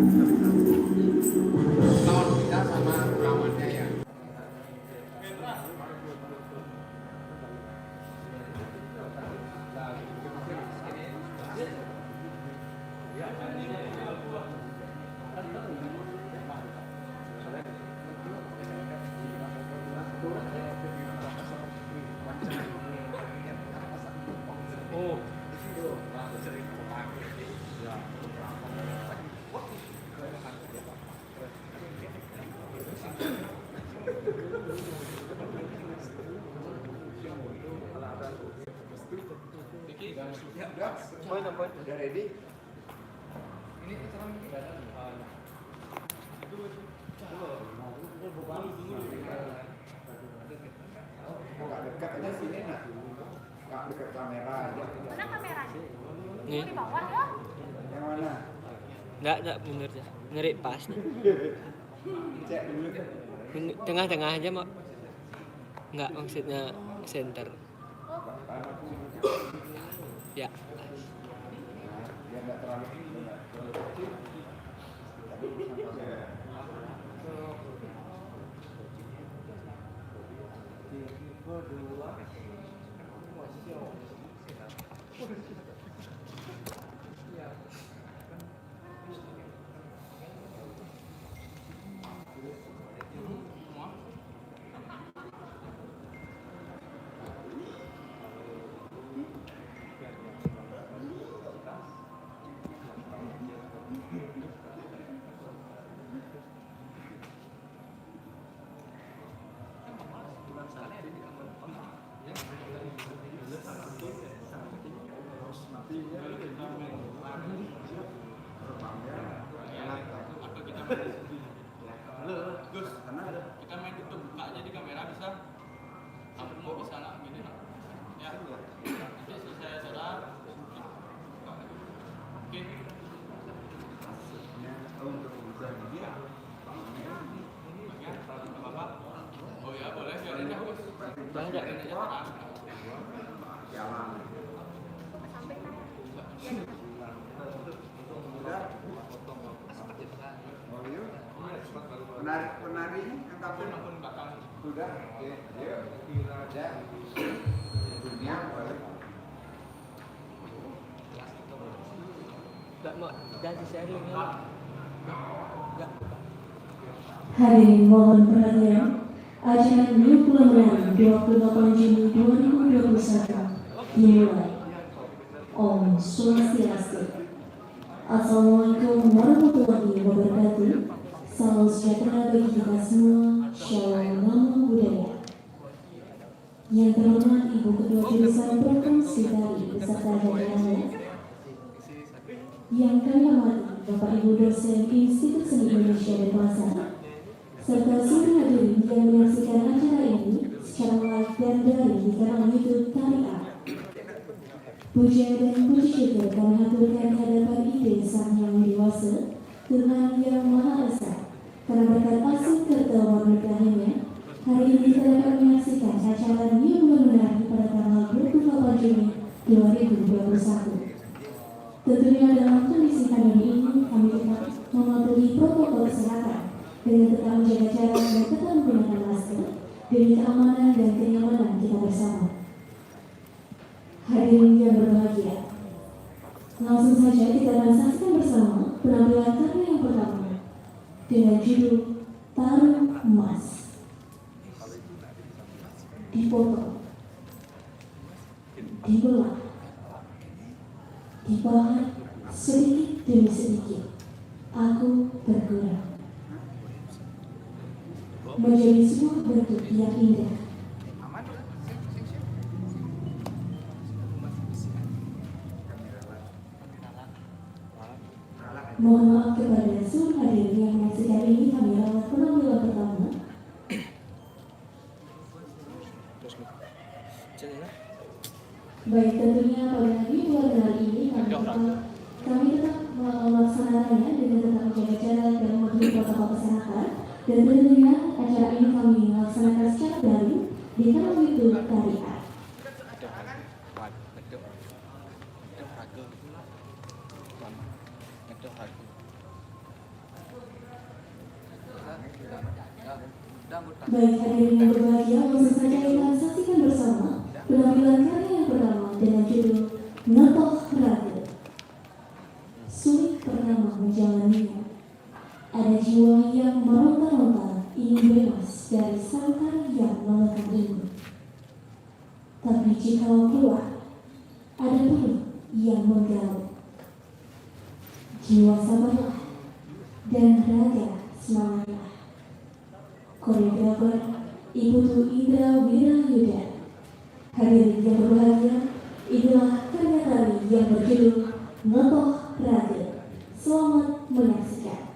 Lawan kita sama lawannya ya. Udah ready? Ini sekarang nggak dekat aja sini nah, nggak dekat kamera aja. Mana kameranya? Nih. Di bawah ya? Yang mana? Enggak bener ya. Ngeri pas nih. Cek dulu. Tengah-tengah aja, Mak. Enggak maksudnya center. Ya. Biar nggak terlalu kecil. Tapi Gus, kita main tutup buka aja di kamera bisa? Aku mau bisa nak gini nak? Ya, nanti selesai acara. Oke. untuk urusan dia, Bagian, Bapak. Oh ya boleh, biarin ya Gus. Udah ada. jalan. Sampai mana? Udah. Oh iya. Penari yang Akun tabung belakang. sudah. Oke, yuk. Aja. Dunia boleh. Enggak mau jadi sharing ya. Enggak. Hadirin mohon perhatian, acara New Menari 28 Juni 2021 dimulai. Om Swastiastu. Assalamualaikum warahmatullahi wabarakatuh. Salam sejahtera bagi kita semua. Shalom Namo Buddhaya. Yang terhormat Ibu Ketua Jurusan Provinsi Bali beserta jajarannya. Yang kami hormati Bapak Ibu dosen Institut Seni Indonesia dan Bahasa, serta seluruh hadirin yang menyaksikan acara ini secara live dan daring di kanal YouTube Tarikat. Puja dan puji syukur kami haturkan hadapan ide Sang Yang Dewasa, Tuhan Yang Maha Esa, karena berkat asuh serta waberkahinya, hari ini kita dapat menyaksikan acara New Menari pada tanggal 28 Juni 2021. Tentunya dalam kondisi pandemi ini kami tetap mematuhi protokol kesehatan dengan tetap menjaga jarak dan tetap menggunakan masker demi keamanan dan kenyamanan kita bersama. Hadirin yang berbahagia, langsung saja kita akan saksikan bersama penampilan karya yang pertama dengan judul Taruh Emas. Dipotong, dibelah, dibahas sedikit demi sedikit, aku bergerak menjadi sebuah bentuk yang indah. Mohon maaf kepada seluruh hadirin yang menyaksikan ini, kami rawat penampilan pertama. Baik, tentunya pada hari ini kami tetap melaksanakannya dengan tetap menjaga jarak dan mematuhi protokol kesehatan. Dan tentunya acara ini kami laksanakan secara daring di kanal YouTube Tarikat. Baik hadirin yang berbahagia, langsung saja kita saksikan bersama penampilan karya yang pertama dengan judul Ngetoh Raga. Sulit pertama menjalaninya. Ada jiwa yang meronta-ronta ingin bebas dari sangkar yang mengekang ini. Tapi jika keluar, ada perut yang menggaul. Jiwa sabarlah dan raga semangatlah. Koreografer Ibu Tu Indra Wirayuda. Hadirin yang berbahagia, inilah karya tari yang berjudul Ngetoh Raga. Selamat menyaksikan.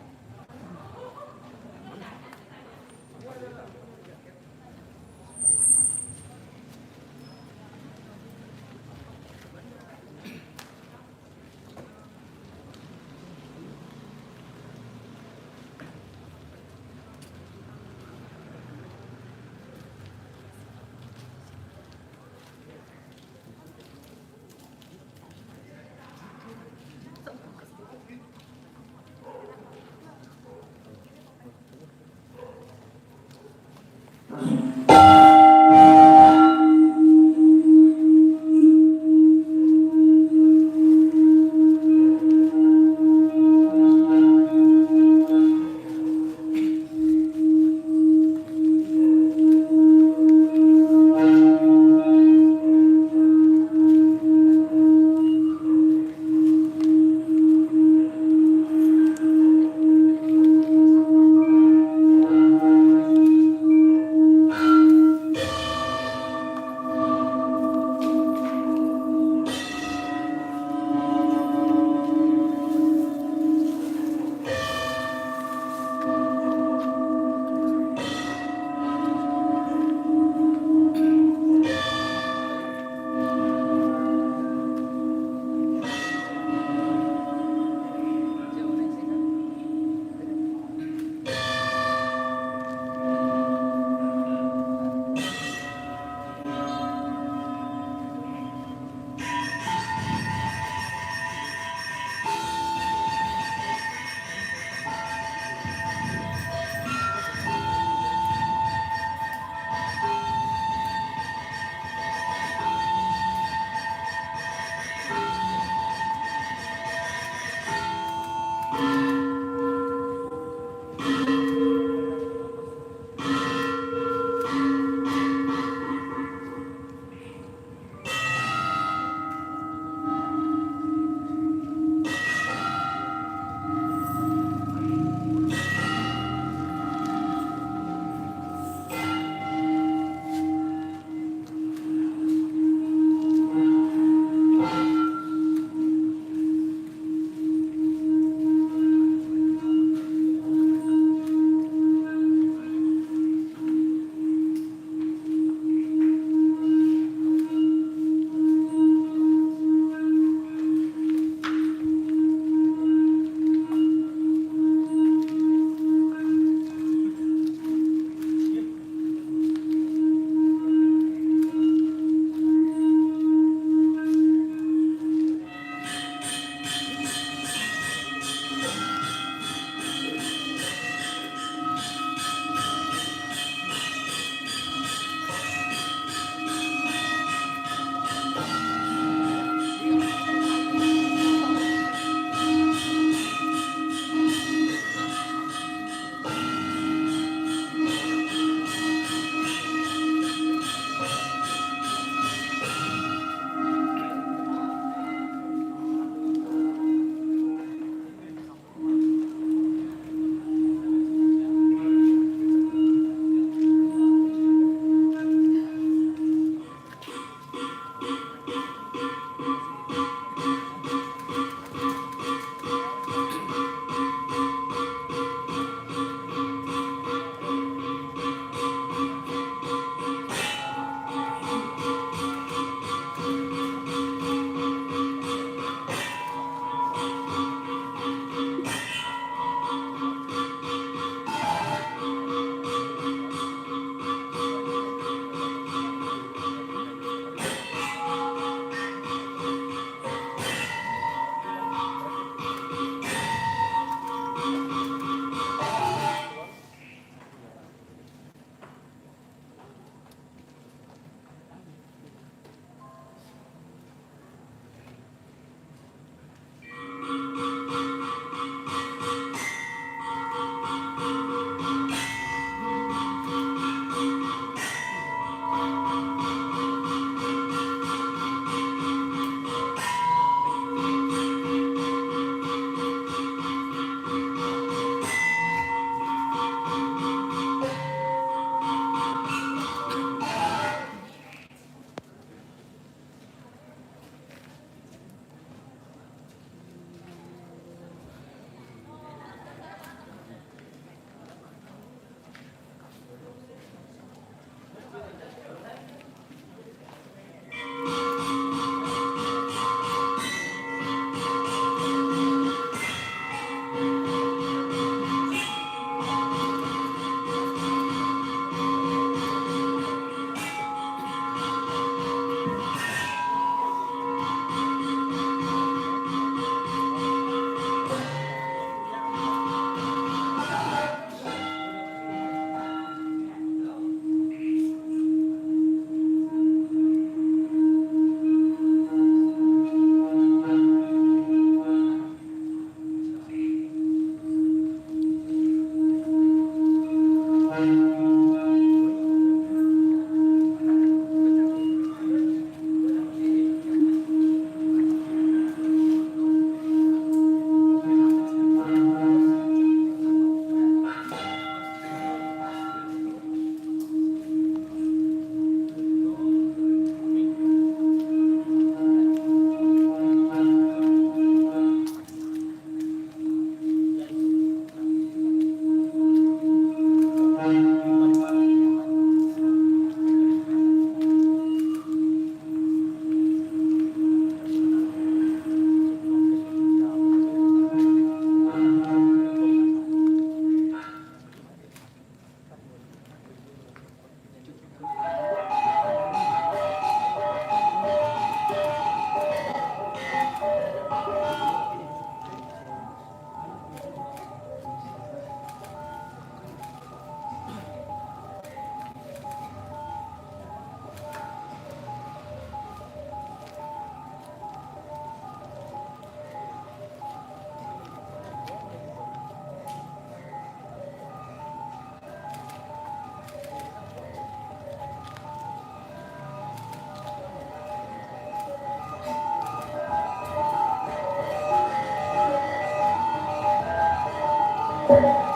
wawancara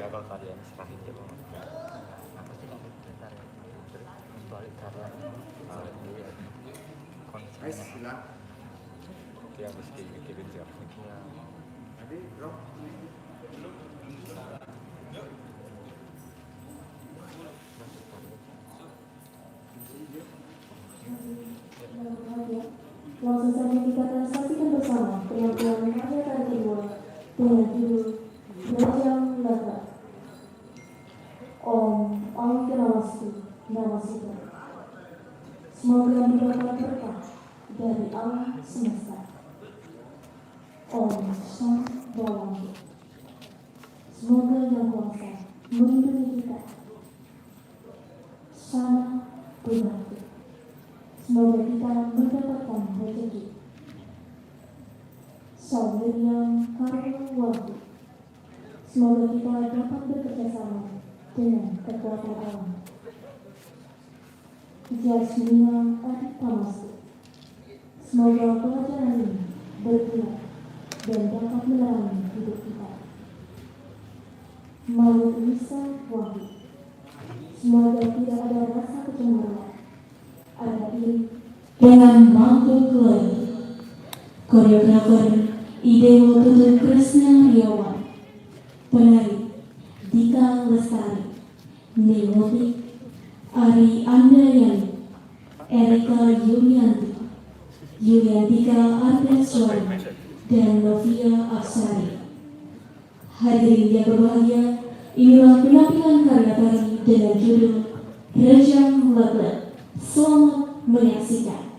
jaga kalian sekali coba apa sih kamu bentar ya balik karya konsepnya dia mesti mikirin jawabnya Tadi bro Langsung saja kita transaksikan bersama penampilan hajatan kedua dengan judul Rajam Laga. Om Angkanawastu Namasita. Semoga mendapat berkah dari Allah semesta. Om Sang Bawangi. Semoga Yang Kuasa melindungi kita. Sana Buddha. Semoga kita mendapatkan rezeki. Saudarian Karnawati. Semoga kita dapat bekerjasama dengan kekuatan alam. Jasmina Adipamastu. Semoga pelajaran ini berguna dan dapat menerangi hidup kita. Maulid Nisa Wahid. Semoga tidak ada rasa kecemburuan, ada iri dengan mampu keluarga. Koreografer Idewo Tutu Krisna Riawan, penari Dika Lestari, Nemotik Ari Andayani, Erika Yuliantika Ardenswari, dan Novia Aksari. Hadirin yang berbahagia, inilah penampilan karya tari dengan judul Rajam Laga. Selamat menyaksikan.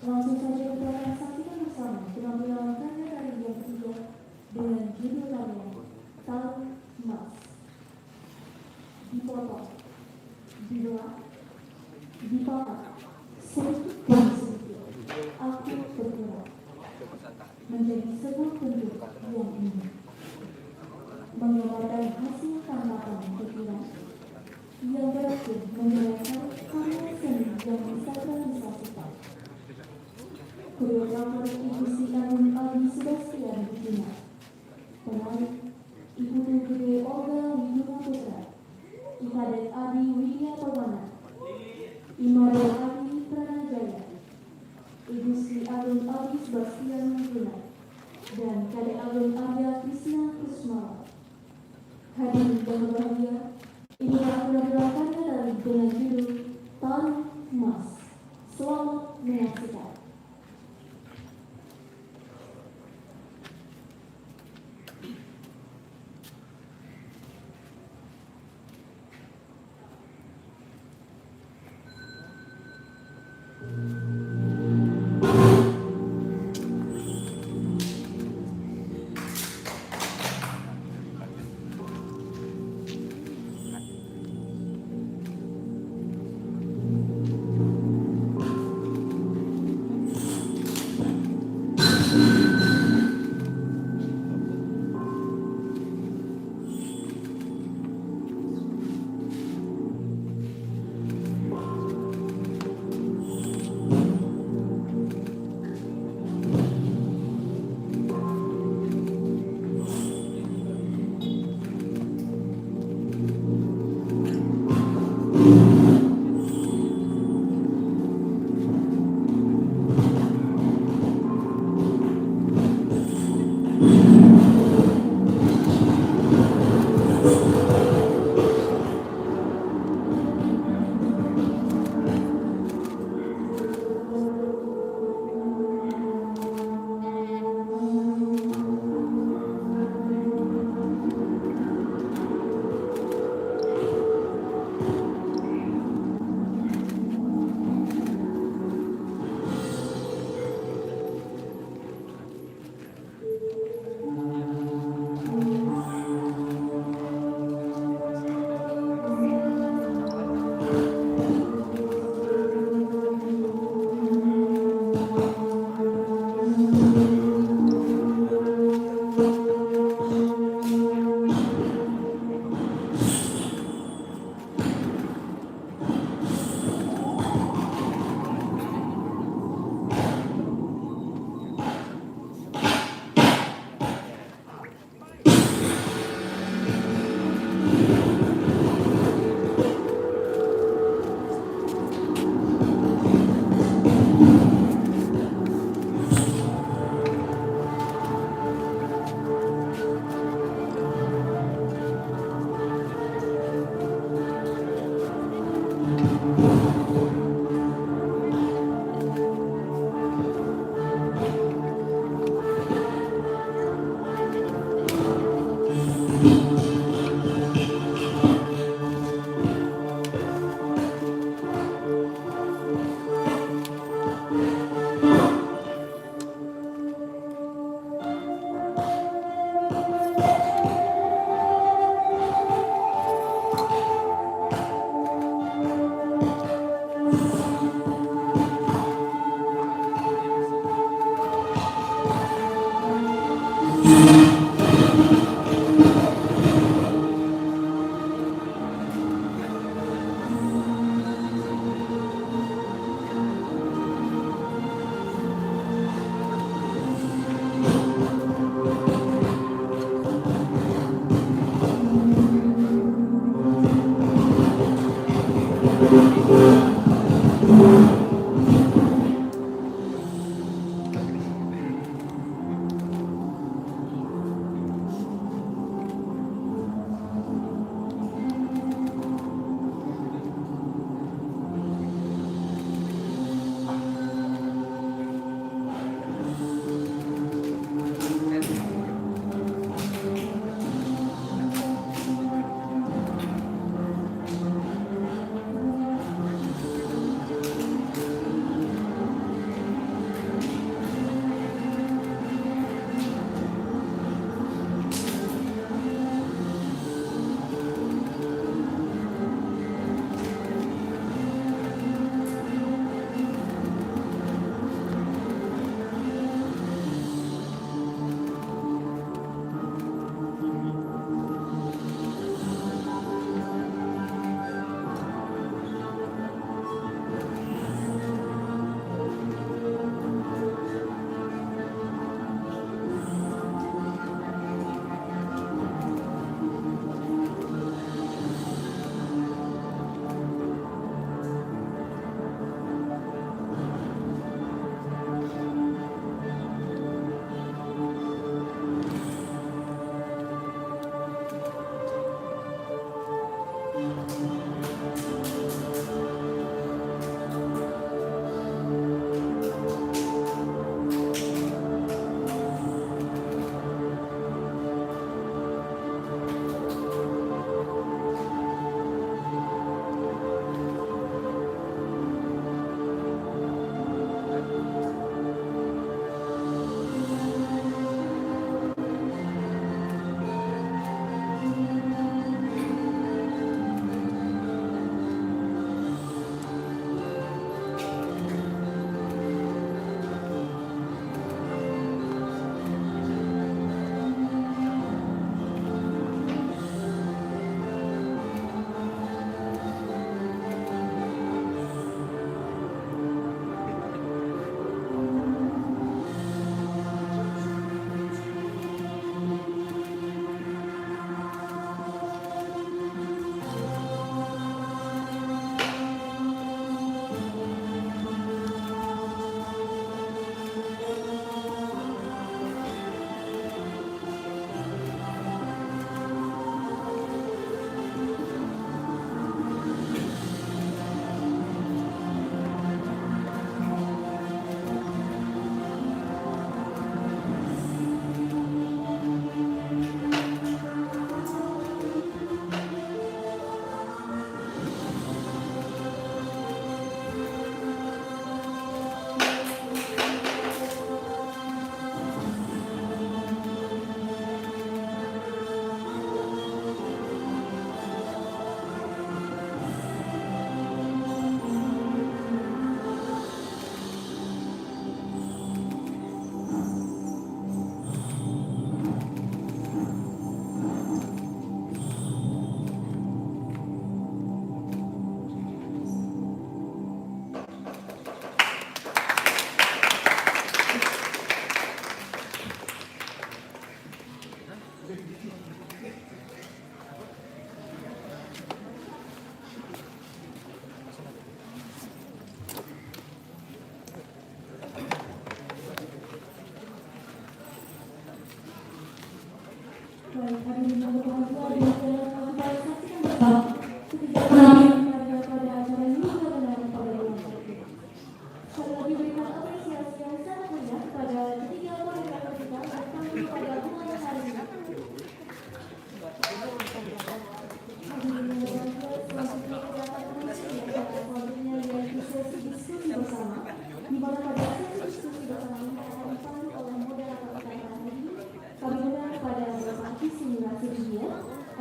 Langsung saja kita akan saksikan bersama penampilan karya dari yang ketiga dengan judul lagu Tahun Emas. Dipotong, dibelah, dipotong, sedikit demi sedikit, aku bergerak menjadi sebuah bentuk yang indah, menggambarkan hasil tangkapan pikiran yang berhasil menyelesaikan karya seni yang disakralisasikan. Koreografer Ibu Sri Agung Adi Sebastian Bukina, penarik Ibu Gede Olga Widuma Putra, Ikadet Adi Widya Perwana, Imade Adi Pranajaya, Ibu Sri Agung Adi Sebastian Bukina, dan Kadek Agung Arya Krishna Kusmala. Hadirin yang berbahagia, inilah penampilan dari dengan judul Tahun Emas. Selamat menyaksikan.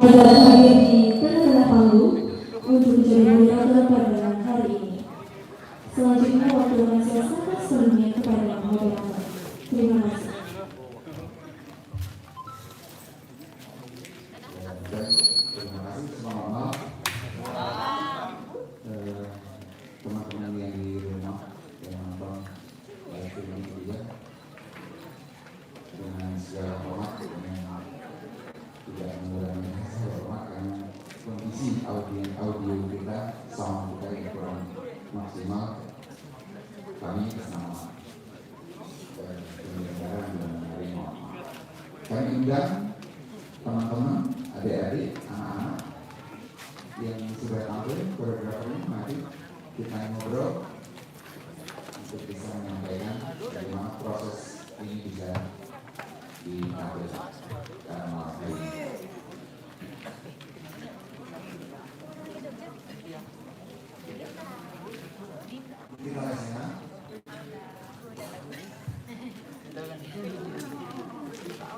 agar hadir di tengah-tengah panggung untuk menjadi moderator pada hari ini. Selanjutnya waktu dengan saya sangat seluruhnya kepada moderator. Terima kasih. Terima kasih. Selamat malam teman-teman yang di rumah yang nonton film ini juga dengan segala hormat dengan tidak mengurangi rasa hormat karena kondisi audio kita sama kita Kami undang teman-teman, adik-adik, anak-anak yang sudah tampil, koreografernya, mari kita ngobrol untuk bisa menyampaikan bagaimana proses ini bisa ditampilkan dalam malam hari ini. Kita laksanakan.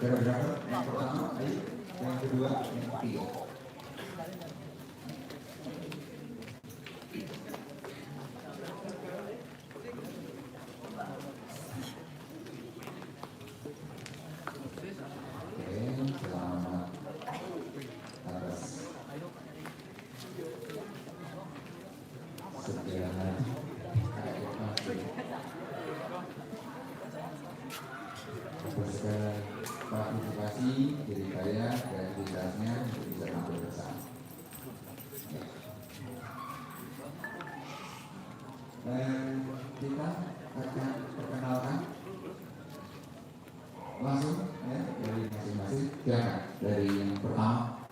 Koreografer yang pertama, ayo. Yang kedua, yang ketiga. Partisipasi diri saya dan tugasnya untuk bisa tampil bersama. Kita akan perkenalkan langsung ya, dari masing-masing. Silakan dari yang pertama.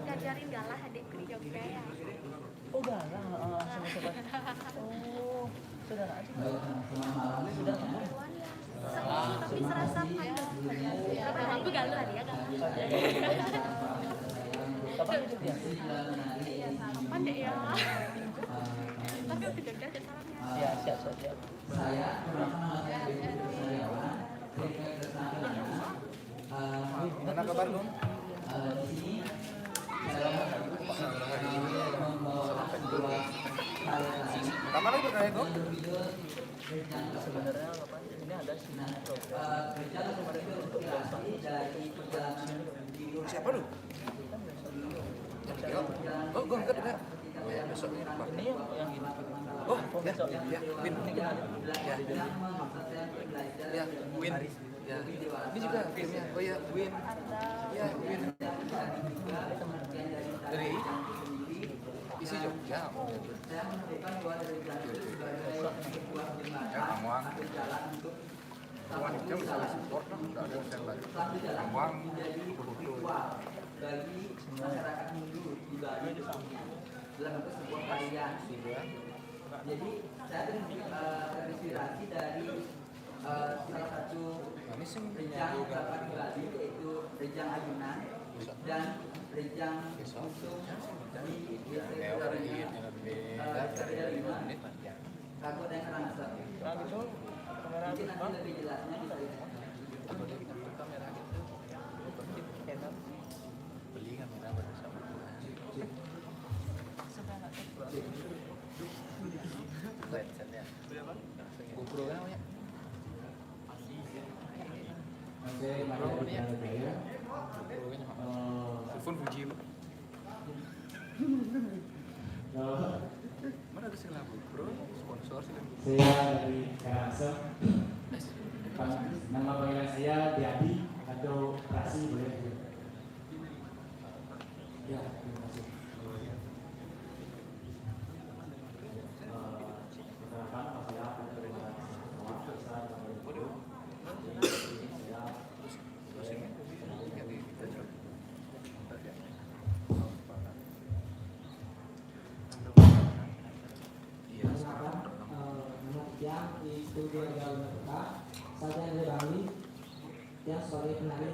Ngajarin galah adikku di Jogja ya. Oh galah, sama-sama. Oh, saudara aja. Saudara kamu? Tapi serasa pandang. Tapi aku galah dia galah. Kapan ke Jogja? Pandai ya. Tapi aku ke Jogja ada salamnya. Ya, siap. Saya Mana kabar dong? di sini saya membawakan dua karya lain. Kamar lagi berkaya dong? Sebenarnya apa? Ini ada Rencana kemarin itu inspirasi dari perjalanan hidup Siapa lu? Oh, gue angkat ya. Oh ya, besok ini Pak. ini yang ini. Oh, ya, Win. Ini kita Ya, ya, Win. Ya, ini juga Winnya. Oh ya, Win. Ya, Win. Dari isi Jogja. saya menentukan bahwa dari Ya, Kamuang. Kamuang Jogja bisa support lah, nggak ada yang lain. Kamuang, Kudu. bagi masyarakat Hindu di Bali dalam bentuk sebuah karya. Jadi saya terinspirasi dari salah satu rejang dapat di Bali, yaitu rejang ayunan dan rejang usung di Kagu dan Karangasem. Mungkin nanti lebih jelasnya di saya. beli kamera bersama. Headsetnya. GoPro kan namanya? Telepon Fuji. Mana ada sing lagu, Bro? Sponsor sih. Saya dari Karangasem. Nama panggilan saya Diadi atau Rasi boleh. Ya, terima kasih. Yang di studio Galuh Kota, saya dari Bali, yang sebagai penari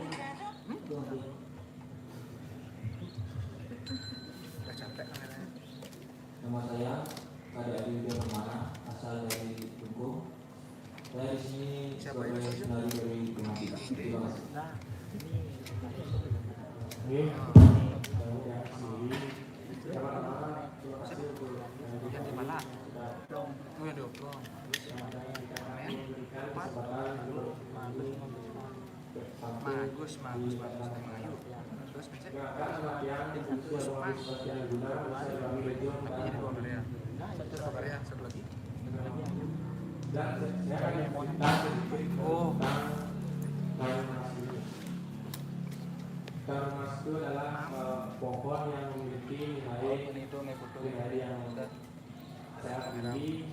Gondi. Nama saya Kadadi Widya Permana, asal dari Tungku. Saya di sini sebagai penari dari Tungku. Terima kasih. Oke, saya udah sendiri. Yang pertama, terima kasih untuk Yang di mana? sudah Oh yang diobrol. memberikan kesempatan untuk Bagus. Ayo. Terus pencet. Silakan latihan usia latihan guna bisa dibagi region Tapi jadi 2 area. Terus apa area? Satu lagi. dan saya akan cerita sedikit Oh. tentang Tarmas ini. Tarmas itu adalah pohon yang memiliki nilai yang sangat tinggi.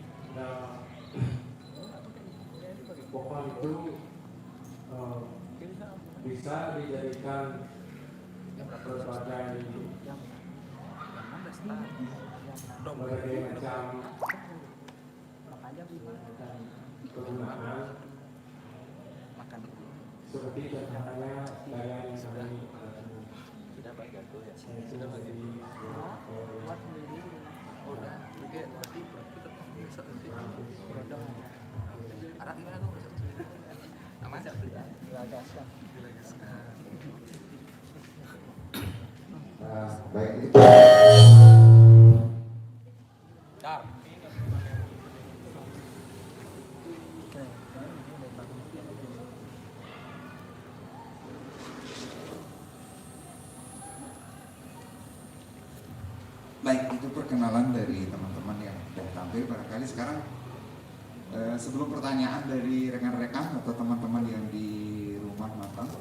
Pohon itu bisa dijadikan berbagai macam kegunaan seperti contohnya gaya yang Anak gimana tuh? Aman? Baik itu. Baik, itu perkenalan dari teman-teman yang sudah tampil. Barangkali sekarang sebelum pertanyaan dari rekan-rekan atau teman-teman yang di rumah nonton,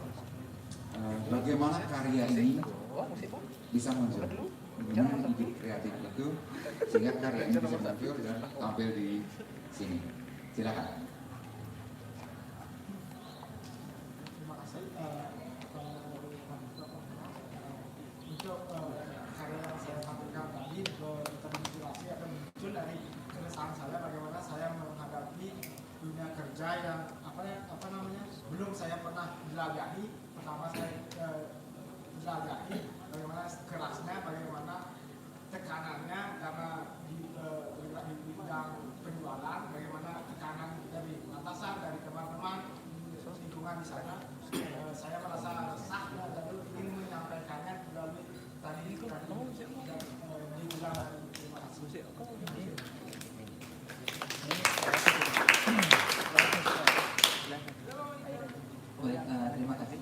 bagaimana karya ini bisa muncul? Bagaimana ide kreatif itu sehingga karya ini bisa muncul dan tampil di sini? Silakan. Terima kasih. Untuk karya yang saya tampilkan tadi terinspirasi atau muncul dari keresahan saya bagaimana saya menghadapi dunia kerja yang apa namanya belum saya pernah jelajahi. Pertama saya jelajahi bagaimana kerasnya, bagaimana tekanannya karena di bidang penjualan, bagaimana tekanan dari atasan, dari teman-teman lingkungan di sana. Saya merasa resah dan ingin menyampaikannya melalui tadi dibilang. Terima kasih. Baik, terima kasih.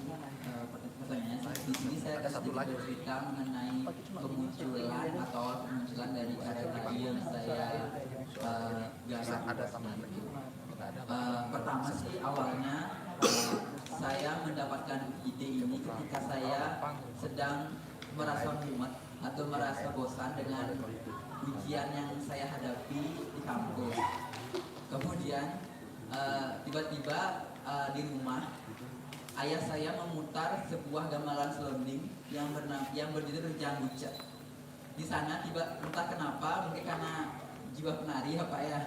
Pertanyaannya di sini saya sedikit bercerita mengenai kemunculan dari karya yang saya garap. Ada tambahan lagi. Pertama sih awalnya saya mendapatkan ide ini ketika saya sedang merasa mumet atau merasa bosan dengan ujian yang saya hadapi di kampus. Kemudian tiba-tiba di rumah ayah saya memutar sebuah gamelan selonding yang berjudul Rejang Bucek. Di sana entah kenapa, mungkin karena jiwa penari ya Pak ya,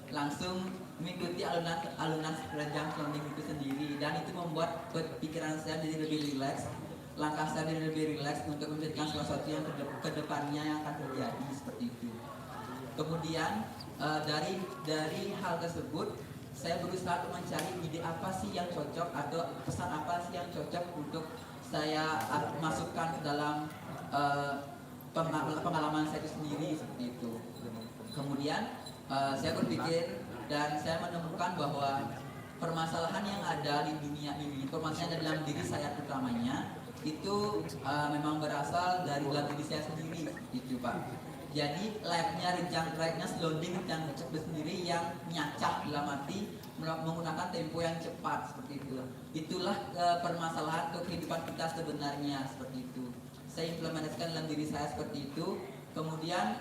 langsung mengikuti alunan Rejang selonding itu sendiri, dan itu membuat pikiran saya jadi lebih rileks, langkah saya jadi lebih rileks untuk memikirkan sesuatu yang kedepannya yang akan terjadi seperti itu. Kemudian dari hal tersebut saya berusaha untuk mencari ide apa sih yang cocok atau pesan apa sih yang cocok untuk saya masukkan ke dalam pengalaman saya itu sendiri seperti itu. Kemudian saya berpikir dan saya menemukan bahwa permasalahan yang ada di dunia ini, permasalahan dalam diri saya terutamanya itu memang berasal dari dalam diri saya sendiri, itu Pak. Jadi live-nya selonding Rejang Bucek itu sendiri yang nyacak dalam arti menggunakan tempo yang cepat seperti itu. Itulah permasalahan untuk kehidupan kita sebenarnya seperti itu. Saya implementasikan dalam diri saya seperti itu. Kemudian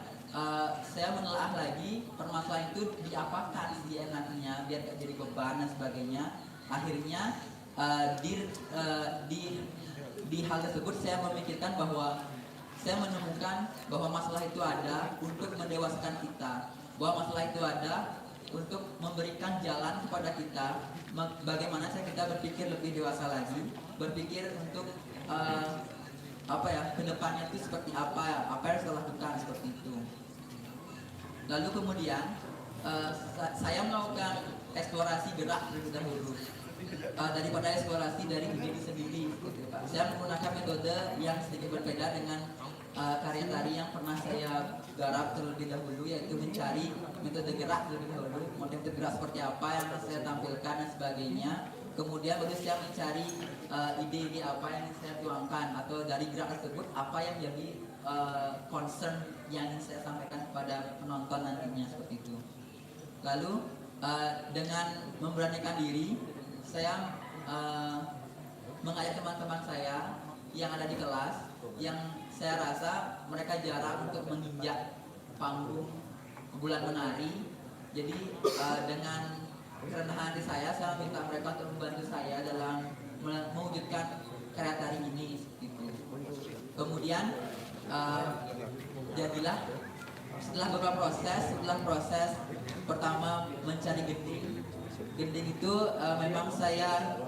saya menelaah lagi permasalahan itu diapakan sih enaknya biar gak jadi beban dan sebagainya. Akhirnya di hal tersebut saya memikirkan bahwa saya menemukan bahwa masalah itu ada untuk mendewasakan kita, bahwa masalah itu ada untuk memberikan jalan kepada kita bagaimana kita berpikir lebih dewasa lagi, berpikir untuk kedepannya itu seperti apa yang harus kita lakukan seperti itu. Lalu kemudian saya melakukan eksplorasi gerak terlebih dahulu daripada eksplorasi dari diri sendiri gitu, Pak. Saya menggunakan metode yang sedikit berbeda dengan karya tari yang pernah saya garap terlebih dahulu, yaitu mencari metode gerak terlebih dahulu, metode gerak seperti apa yang saya tampilkan dan sebagainya. Kemudian baru saya mencari ide-ide apa yang ingin saya tuangkan, atau dari gerak tersebut apa yang menjadi concern yang ingin saya sampaikan kepada penonton nantinya, seperti itu. Lalu dengan memberanikan diri, saya mengajak teman-teman saya yang ada di kelas, yang saya rasa mereka jarang untuk menginjak panggung bulan menari. Jadi dengan kerendahan hati saya minta mereka untuk membantu saya dalam mewujudkan karya tari ini, gitu. Kemudian jadilah setelah beberapa proses pertama mencari gending. Gending itu memang saya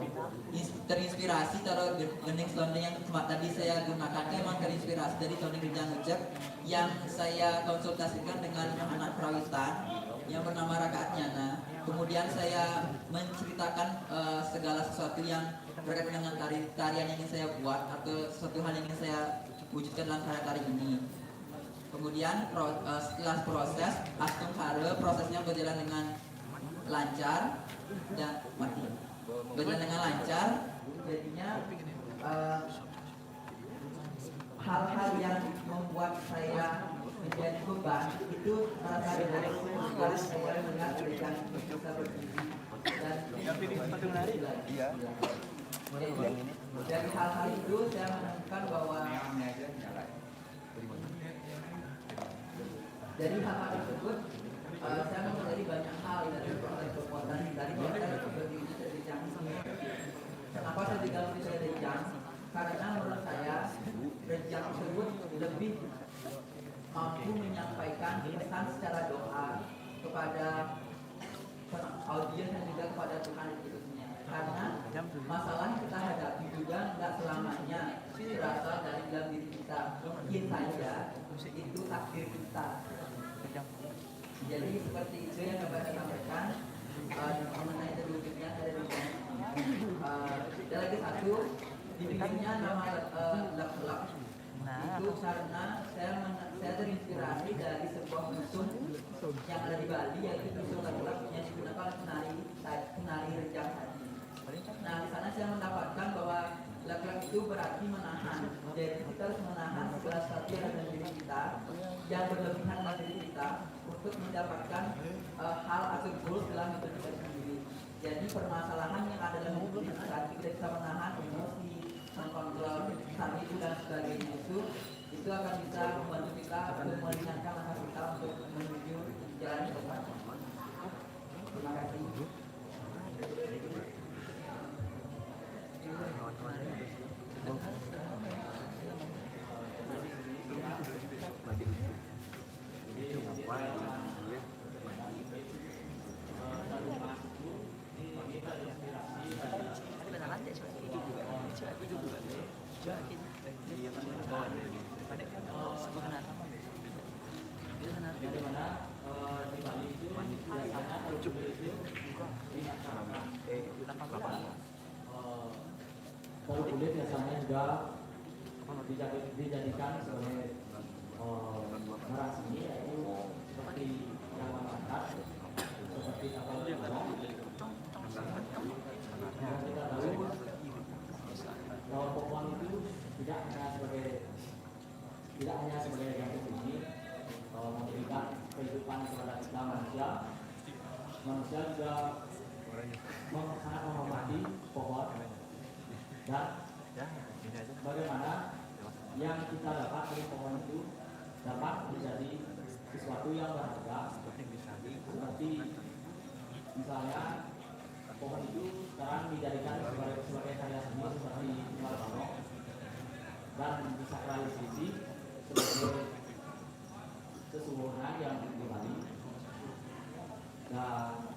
terinspirasi, taruh gending selonding yang tadi saya gunakan memang terinspirasi dari selonding Rijang Ucek yang saya konsultasikan dengan anak perawitan yang bernama Raka Atnyana. Kemudian saya menceritakan segala sesuatu yang berkaitan dengan tarian yang ingin saya buat atau sesuatu hal yang ingin saya wujudkan dalam karya tari ini. Kemudian setelah proses Astung Hare, prosesnya berjalan dengan lancar dan berjalan dengan lancar. Jadinya hal-hal yang membuat saya menjadi beban itu rasa dari saya melihat mereka bisa berdiri dan dari hal-hal itu saya menemukan bahwa dari hal-hal tersebut saya mempelajari banyak hal dari proses kekuatan dari proses berdirinya dari Rijang. Kenapa saya tinggal di Rijang? Karena menurut saya Rijang tersebut lebih mampu menyampaikan pesan secara doa kepada audiens dan juga kepada Tuhan itu sendiri. Karena masalah yang kita hadapi juga tidak selamanya berasal dari dalam diri kita. Mungkin saja itu takdir kita. Jadi seperti itu yang dapat saya sampaikan mengenai terwujudnya saya Rijang. Ada lagi satu, dipilihnya nama lak-lak itu karena saya terinspirasi dari sebuah museum yang ada di Bali, yaitu museum lak-lak yang digunakan penari Rijang tadi. Nah, di sana saya mendapatkan bahwa lak-lak itu berarti menahan. Jadi kita harus menahan segala sesuatu yang ada di diri kita, yang berlebihan dalam diri kita, untuk mendapatkan hal atau goals dalam hidup kita sendiri. Jadi permasalahan yang ada dalam hidup kita, kita bisa menahan emosi, mengkontrol saat itu dan sebagainya, itu akan bisa membantu kita untuk meringankan langkah kita untuk menuju jalan yang tepat. Terima kasih. Kalau kulit biasanya juga dijadikan sebagai merah seni, yaitu seperti yang mengangkat, seperti kapal terbang. Kita tahu bahwa pohon itu tidak hanya sebagai gantung bunyi, memberikan kehidupan kepada kita manusia. Manusia juga sangat menghormati pohon, dan bagaimana yang kita dapat dari pohon itu dapat menjadi sesuatu yang berharga, seperti misalnya pohon itu sekarang dijadikan sebagai karya seni seperti Imar Barok, dan disakralisasi sebagai sesungguhnya yang di Bali, dan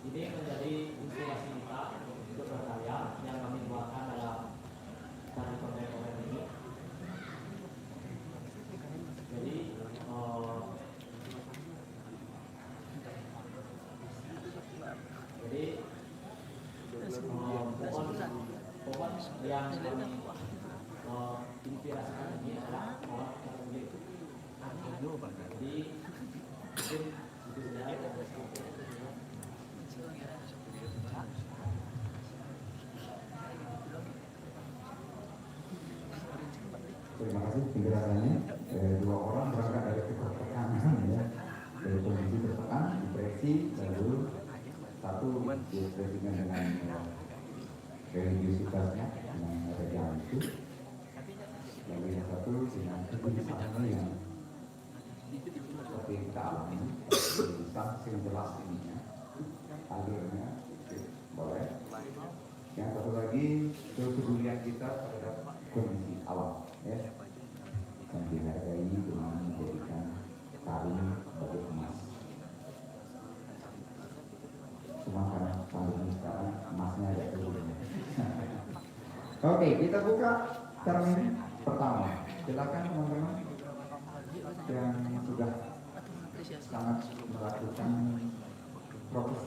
ini menjadi inspirasi kita untuk berkarya yang kami buatkan dalam tari kontemporer ini. Jadi pohon yang inspirasikan ini adalah orang yang begitu. Jadi mungkin itu saja. Terima kasih penjelasannya. Dua orang berangkat dari ketertekanan ya, dari kondisi tertekan, depresi, lalu satu depresinya dengan religiusitasnya, dengan rejang itu, lalu yang satu dengan kegelisahannya yang seperti yang kita alami, kegelisahan yang jelas ininya, alurnya, boleh. Yang satu lagi kepedulian kita terhadap kondisi alam, ya, yang dihargai dengan menjadikan kain sebagai emas. Cuma karena pandemi sekarang emasnya ada turun. Oke, kita buka termin pertama. Silakan teman-teman yang sudah sangat melakukan proses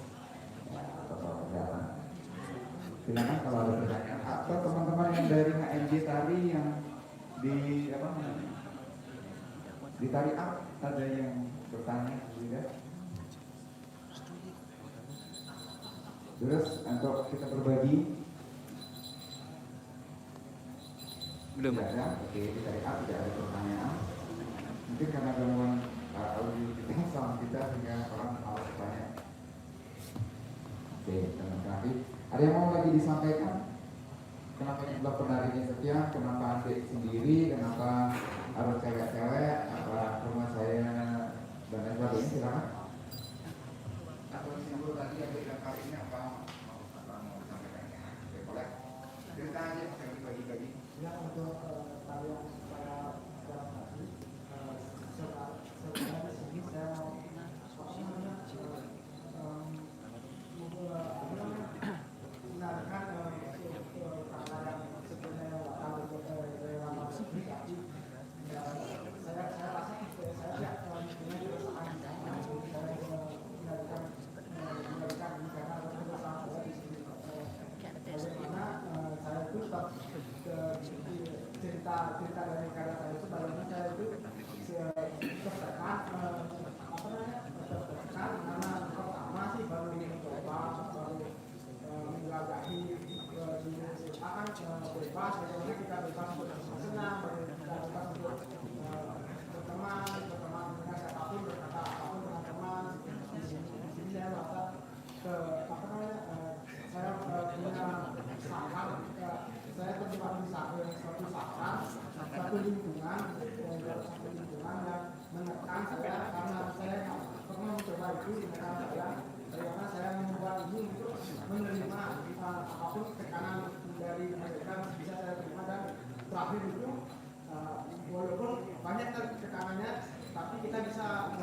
atau perjalanan. Silakan kalau ada pertanyaan atau teman-teman yang dari HMJ tadi yang di apa namanya di Tari'at ada yang bertanya juga. Terus untuk kita berbagi belum ada. Oke, di Tari'at tidak ada pertanyaan. Mungkin karena gangguan audio kita sama kita sehingga orang malas bertanya. Oke, terima kasih. Ada yang mau lagi disampaikan? Kenapa jumlah penarinya sekian? Kenapa adik sendiri? Kenapa harus cewek-cewek? Apa rumah saya dan lain sebagainya? Silakan. Atau simbol tadi adik dan kakaknya apa mau disampaikan? Oke, boleh. Cerita aja, jangan dibagi-bagi. Ya, untuk tarian saya sekarang tadi, sekarang di sini saya mau menarikan karena yang sebenarnya saya rasa saya punya keresahan saya menarikan ini karena ada keresahan saya di sini. Bagaimana saya itu cerita dari karya saya itu bagaimana saya itu tertekan karena pertama sih baru mencoba menjelajahi dunia SMA kan bebas, bagaimana kita bebas bersenang, kita bebas untuk berteman dengan siapapun, berkata apapun dengan teman. Di sini saya merasa saya punya saran, saya terjebak di suatu saran, satu lingkungan yang menekan saya karena saya pernah mencoba itu menekan saya. Bagaimana saya membuat ini untuk menerima apapun tekanan dari mereka bisa saya terima, dan terakhir itu walaupun banyak tekanannya tapi kita bisa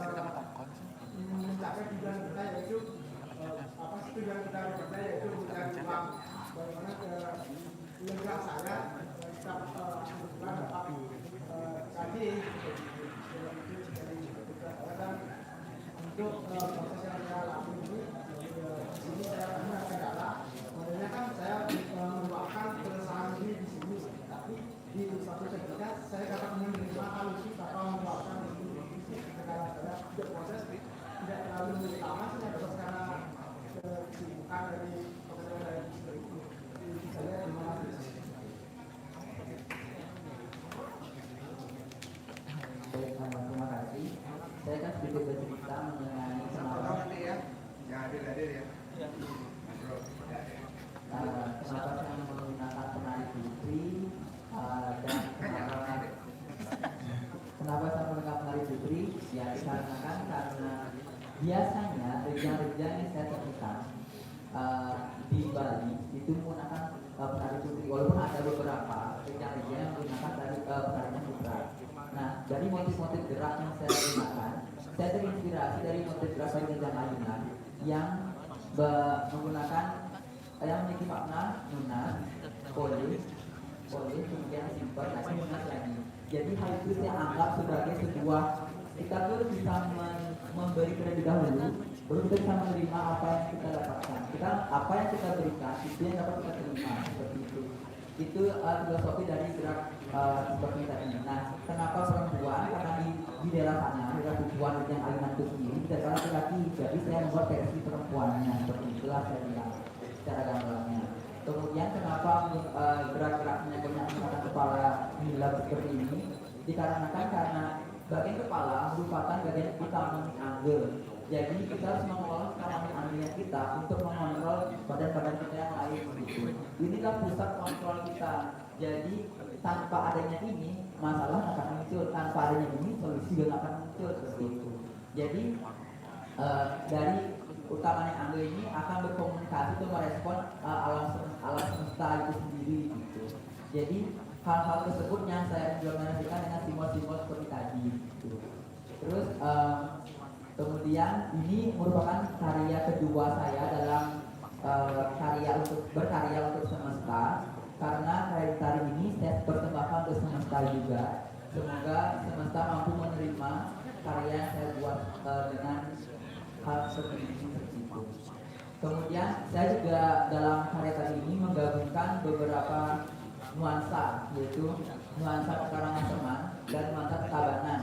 mencapai tujuan kita, yaitu apa sih tujuan kita bekerja, yaitu mencari uang. Bagaimana lega saya kita kebetulan dapat gaji dan untuk proses yang saya lakukan ini di sini saya punya kendala. Sebenarnya kan saya meluapkan keresahan diri di sini, tapi di suatu ketika saya dapat menerima hal itu tanpa meluapkan kendala saya. Proses tidak terlalu lama sih, karena kesibukan dari pekerjaan saya itu. Saya terima kasih. Terima kasih. Saya kan sedikit bercerita mengenai kenapa ya, yang hadir ya. Kenapa saya menggunakan penari putri dan kenapa saya menggunakan penari putri? Ya dikarenakan karena biasanya rejang-rejang yang saya temukan di Bali itu menggunakan penari putri, walaupun ada beberapa rejang-rejang yang menggunakan penarinya putra. Nah, dari motif-motif gerak yang saya gunakan, saya terinspirasi dari motif gerak rejang lainnya yang menggunakan yang memiliki makna nunas, polis, kemudian simple, nunas lagi. Jadi hal itu saya anggap sebagai sebuah, kita tuh bisa memberi terlebih dahulu, baru kita bisa menerima apa yang kita dapatkan. Apa yang kita berikan itu yang dapat kita terima, seperti itu. Itu filosofi dari gerak seperti tadi. Nah, kenapa perempuan? Karena di daerah sana, daerah tujuan yang aliran itu sendiri tidak ada laki-laki. Jadi saya membuat versi perempuannya seperti itulah saya bilang secara gambarnya. Kemudian kenapa gerak-geraknya banyak menggunakan kepala nilai seperti ini? Dikarenakan karena bagian kepala merupakan bagian utama angle. Jadi kita harus mengolah kemampuan anggenya kita untuk mengontrol badan-badan kita yang lain gitu. Inilah pusat kontrol kita. Jadi tanpa adanya ini masalah akan muncul, tanpa adanya ini solusi juga akan muncul seperti itu. Jadi dari utamanya angle ini akan berkomunikasi untuk merespon alam semesta itu sendiri gitu. Jadi hal-hal tersebut yang saya implementasikan dengan simbol-simbol seperti tadi gitu. Terus kemudian ini merupakan karya kedua saya dalam berkarya untuk semesta, karena karya tari ini saya persembahkan untuk semesta juga. Semoga semesta mampu menerima karya yang saya buat dengan hal seperti itu. Kemudian saya juga dalam karya tari ini menggabungkan beberapa nuansa, yaitu nuansa pekarangan teman dan nuansa ketabanan.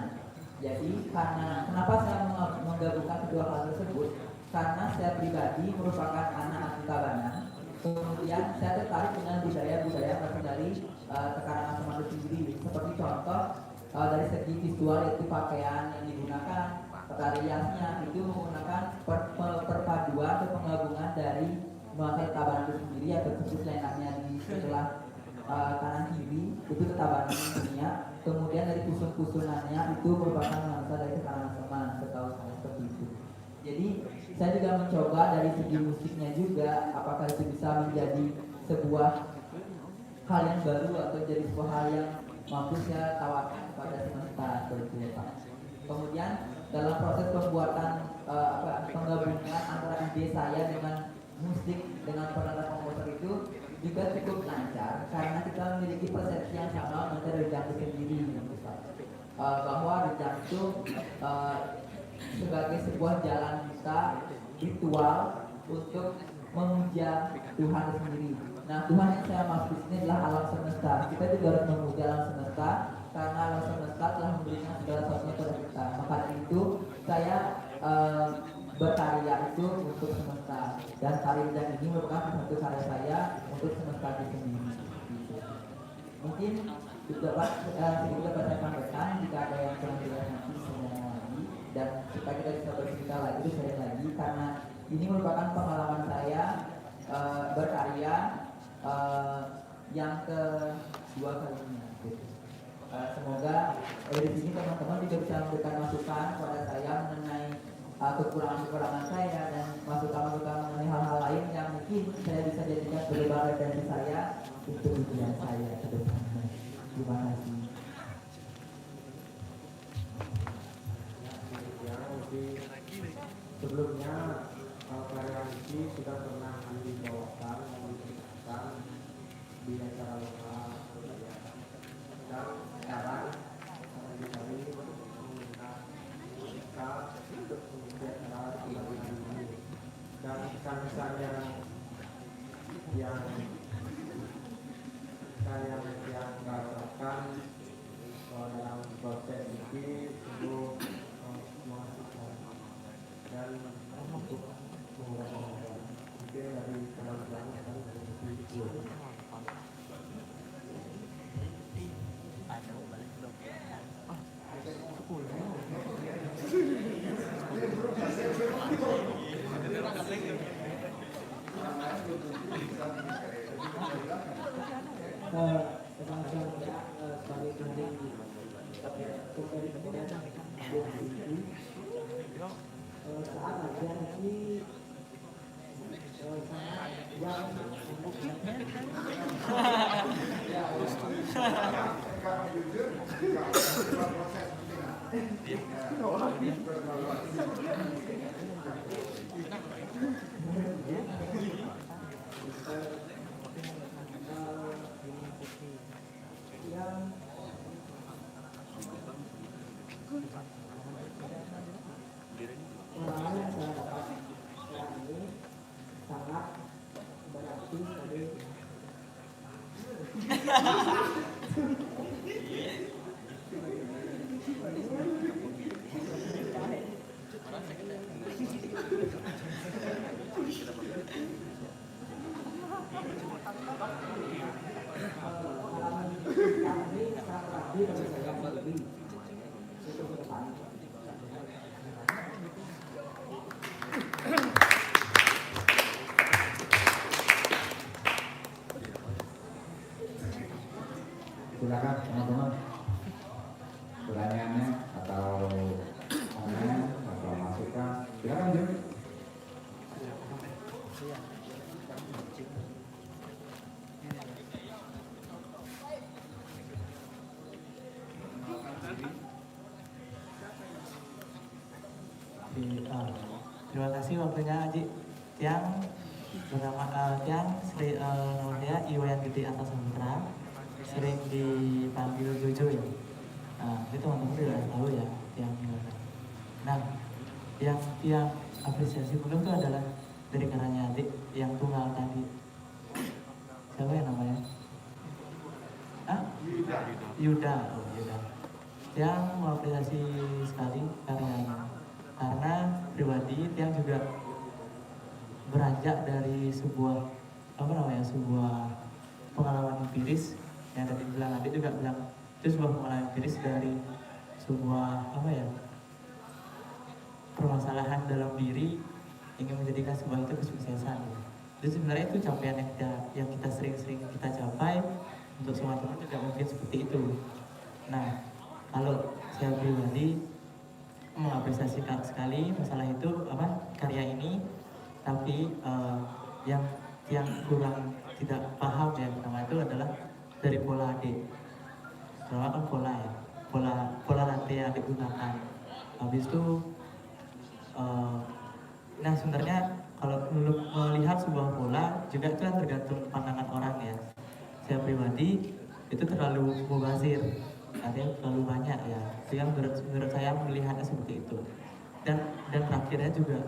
Jadi kenapa saya menggabungkan kedua hal tersebut? Karena saya pribadi merupakan anak Tabanan. Kemudian saya tertarik dengan budaya-budaya berasal dari Tekarangan Teman itu sendiri. Seperti contoh dari segi visual, yaitu pakaian yang digunakan, tata riasnya itu menggunakan perpaduan atau penggabungan dari nuansa Tabanan itu sendiri, atau disebut lenaknya di sebelah kanan kiri itu ketabanan dunia. Kemudian dari pusun-pusunannya itu merupakan nuansa dari Tekarangan Teman, setahu saya seperti itu. Jadi saya juga mencoba dari segi musiknya juga, apakah itu bisa menjadi sebuah hal yang baru atau jadi sebuah hal yang mampu saya tawarkan kepada semesta seperti itu, Pak. Kemudian dalam proses pembuatan penggabungan antara ide saya dengan musik dengan penata komposer itu juga cukup lancar karena kita memiliki persepsi yang sama mengenai rejang itu sendiri, Pak. Bahwa rejang itu sebagai sebuah jalan kita ritual untuk memuja Tuhan itu sendiri. Nah, Tuhan yang saya maksud di sini adalah alam semesta. Kita juga harus memuja alam semesta karena alam semesta telah memberikan segala sesuatunya kepada kita. Maka itu saya berkarya itu untuk semesta, dan karya ini merupakan satu karya saya untuk semesta itu sendiri. Mungkin dapat sedikit dapat saya sampaikan jika ada yang kurang jelas nanti saya lagi, dan supaya kita bisa bercerita lagi sering lagi, karena ini merupakan pengalaman saya berkarya yang kedua kalinya. Semoga dari sini teman-teman juga bisa memberikan masukan kepada saya mengenai kekurangan-kekurangan saya dan masukan-masukan mengenai hal-hal lain yang mungkin saya bisa jadikan sebagai bahan referensi saya untuk tujuan saya ke depannya. Terima kasih. Sebelumnya karya ini sudah pernah dibawakan di acara lokal, dan sekarang kita ini meminta kita untuk mengikuti acara ini, dan pesan-pesan yang saya rasakan dalam proses ini sungguh memuaskan dan untuk mengurangkan mungkin dari teman-teman dan dari itu. Saat latihan ini pengalaman yang saya dapat sekarang ini sangat berarti bagi Silakan teman-teman, pertanyaannya atau komen atau masukan, silakan Jun. Terima kasih waktunya Aji. Tiang bernama nama saya Iwayan Gede Antasastra, sering dipanggil Jojo ya. Itu teman-teman sudah tahu ya Tiang gimana. Nah, yang apresiasi belum itu adalah dari karyanya adik yang tunggal tadi. Siapa yang namanya? Yuda. Oh, Yuda. Yang mengapresiasi sekali karyanya. Karena pribadi Tiang juga beranjak dari sebuah pengalaman empiris yang tadi bilang adik juga bilang itu sebuah pengalaman empiris dari sebuah permasalahan dalam diri ingin menjadikan sebuah itu kesuksesan. Jadi sebenarnya itu capaian yang kita sering-sering kita capai. Untuk semua teman juga mungkin seperti itu. Nah, kalau saya pribadi mengapresiasi sekali masalah itu karya ini, tapi yang kurang tidak paham ya pertama itu adalah dari pola adik. Karena kan pola latihan yang digunakan. Habis itu nah sebenarnya kalau melihat sebuah pola juga itu kan tergantung pandangan orang ya. Saya pribadi itu terlalu mubazir, artinya terlalu banyak ya. Itu yang menurut saya melihatnya seperti itu. Dan terakhirnya juga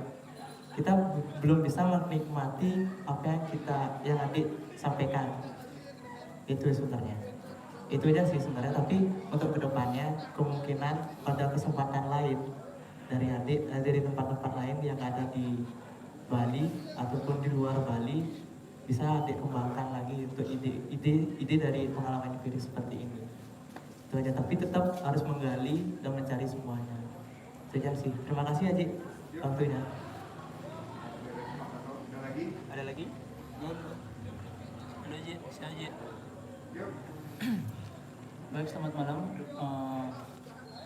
kita belum bisa menikmati apa yang adik sampaikan. Itu sebenarnya. Itu aja sih sebenarnya. Tapi untuk kedepannya kemungkinan pada kesempatan lain dari tempat-tempat lain yang ada di Bali ataupun di luar Bali bisa dikembangkan lagi untuk ide dari pengalaman empiris seperti ini. Itu aja, tapi tetap harus menggali dan mencari semuanya. Itu aja sih. Terima kasih Aji waktunya. Ada lagi? Ada Aji, saya Aji. Baik, selamat malam.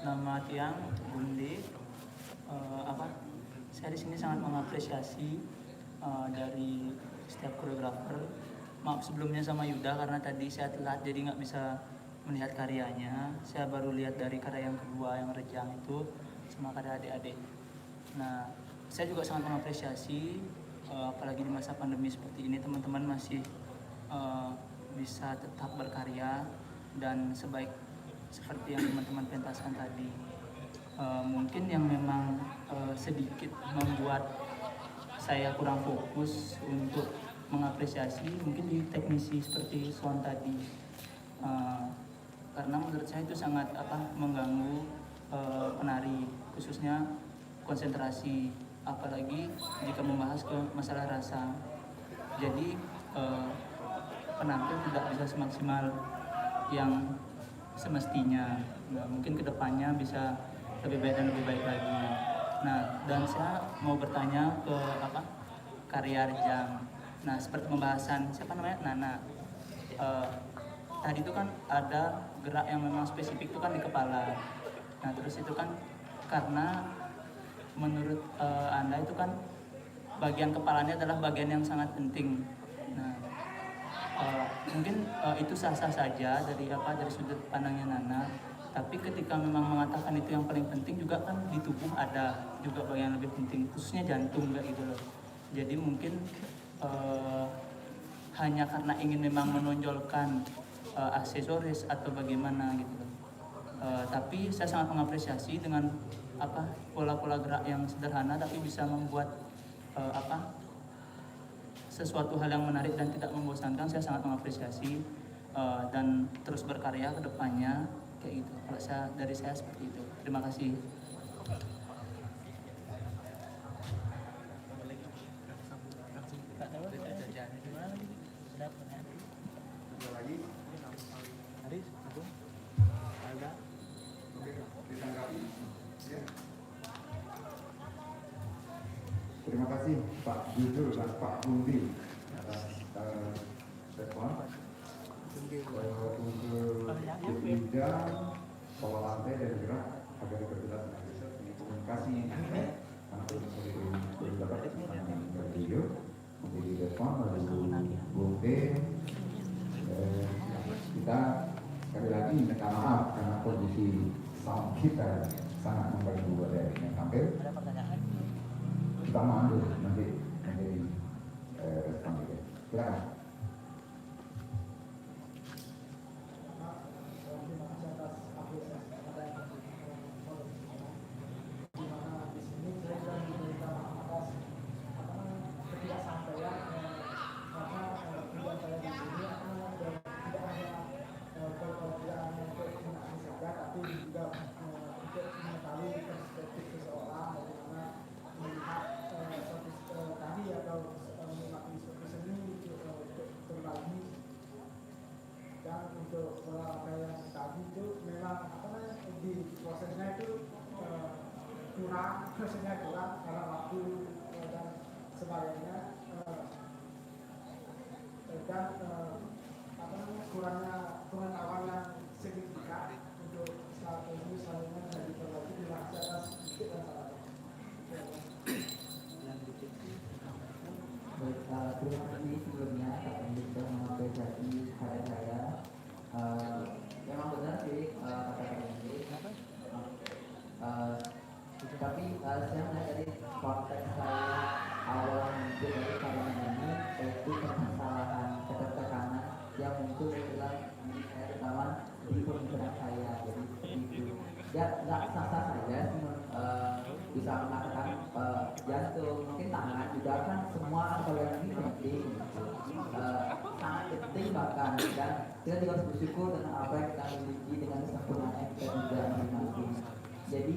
Nama Tiang Bunde. Saya di sini sangat mengapresiasi dari setiap koreografer. Maaf sebelumnya sama Yuda karena tadi saya telat jadi nggak bisa melihat karyanya. Saya baru lihat dari karya yang kedua yang Rejang itu sama karya adik-adik. Nah, saya juga sangat mengapresiasi apalagi di masa pandemi seperti ini teman-teman masih bisa tetap berkarya dan seperti yang teman-teman pentaskan tadi. Mungkin yang memang sedikit membuat saya kurang fokus untuk mengapresiasi mungkin di teknisi seperti Swan tadi, karena menurut saya itu sangat mengganggu penari, khususnya konsentrasi, apalagi jika membahas ke masalah rasa. Jadi penampil tidak bisa semaksimal yang semestinya. Nah, mungkin kedepannya bisa lebih baik dan lebih baik lagi. Nah, dan saya mau bertanya ke karya Rejang. Nah, seperti pembahasan siapa namanya Nana. Tadi itu kan ada gerak yang memang spesifik itu kan di kepala. Nah, terus itu kan karena menurut Anda itu kan bagian kepalanya adalah bagian yang sangat penting. Nah, mungkin itu sah-sah saja dari sudut pandangnya Nana. Tapi ketika memang mengatakan itu yang paling penting juga kan di tubuh ada juga bagian yang lebih penting, khususnya jantung gitu loh. Jadi mungkin hanya karena ingin memang menonjolkan aksesoris atau bagaimana gitu loh. Tapi saya sangat mengapresiasi dengan pola-pola gerak yang sederhana tapi bisa membuat sesuatu hal yang menarik dan tidak membosankan. Saya sangat mengapresiasi. dan terus berkarya ke depannya kayak gitu. Kalau dari saya seperti itu. Terima kasih. Terima kasih Pak Jujur dan Pak Budi atas respon. Untuk bidang pola lantai dan gerak agar diperjelas ini komunikasi untuk beberapa video menjadi respon lalu Budi. Kita sekali lagi minta maaf karena kondisi sound kita sangat mengganggu dari yang tampil. Kita mau ambil nanti menjadi respon kita. Silakan. Untuk olahraga yang tadi itu memang di prosesnya itu prosesnya kurang karena waktu dan sebagainya dan kurangnya pengetahuan yang signifikan untuk saat ini selanjutnya bisa diperbaiki di atas sedikit dan salah. Terima kasih sebelumnya Kak Endi sudah mengapresiasi karya saya. Memang benar sih kata Kak Endi. Tapi saya melihat dari konteks saya awal muncul dari karya ini yaitu permasalahan ketertekanan yang muncul dalam diri saya terutama di pemikiran saya. Jadi seperti itu. Ya nggak sah-sah saja sih bisa mengatakan jantung, mungkin tangan juga kan semua organ ini penting, sangat penting bahkan, dan kita juga harus bersyukur dengan apa yang kita miliki dengan kesempurnaannya kita juga masing-masing. Jadi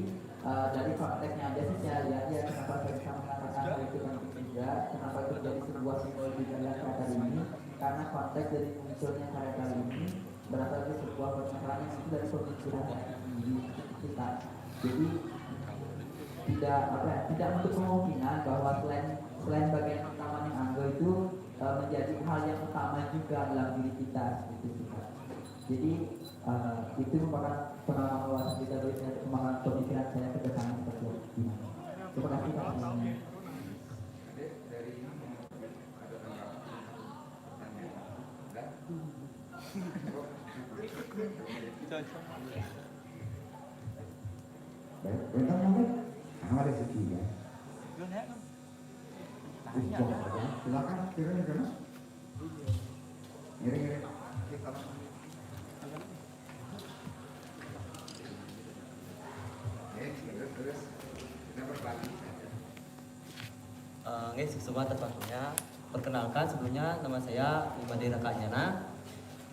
dari prakteknya aja sih saya lihat ya kenapa saya bisa mengatakan hal itu penting juga, kenapa itu jadi sebuah simbologi dari karya ini, karena konteks dari munculnya karya kali ini berasal dari sebuah permasalahan yang itu dari pemikiran kita. Jadi tidak untuk kemungkinan bahwa selain bagian utama yang anggo itu menjadi hal yang utama juga dalam diri kita seperti itu. Jadi itu merupakan pengalaman wawasan kita dari kembangan pemikiran saya ke depan seperti ini. Terima kasih Pak. Bentar nanti, ada rezeki ya. Silakan, kira-kira. Kira-kira. Terus kita berbagi. Semua atas waktunya. Perkenalkan sebelumnya nama saya Imade Rakanyana.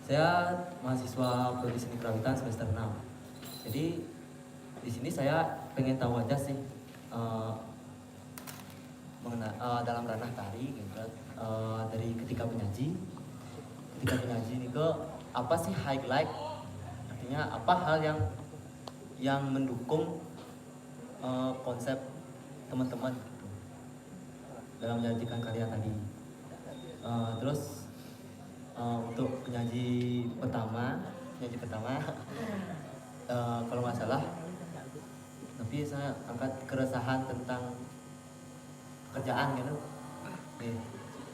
Saya mahasiswa Prodi Seni Kerawitan semester 6. Jadi di sini saya pengen tahu aja sih dalam ranah tari gitu, dari ketika menyaji ini ke apa sih highlight, artinya apa hal yang mendukung konsep teman-teman gitu, dalam menyajikan karya tadi. Terus untuk penyaji pertama kalau nggak salah, tapi saya angkat keresahan tentang pekerjaan gitu.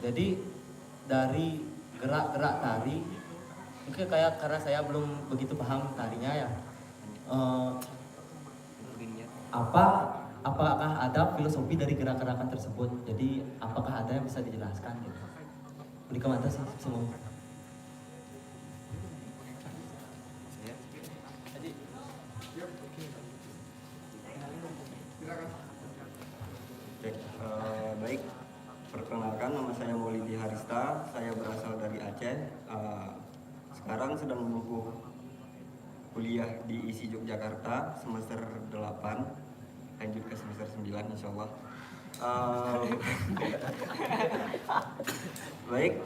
Jadi dari gerak-gerak tari, mungkin kayak karena saya belum begitu paham tarinya ya. Apakah ada filosofi dari gerak-gerakan tersebut? Jadi apakah ada yang bisa dijelaskan gitu? Berikan mata sih semua. Baik, perkenalkan nama saya Maulidi Harista, saya berasal dari Aceh. sekarang sedang menempuh kuliah di ISI Yogyakarta semester 8, lanjut ke semester 9 insya Allah. Baik,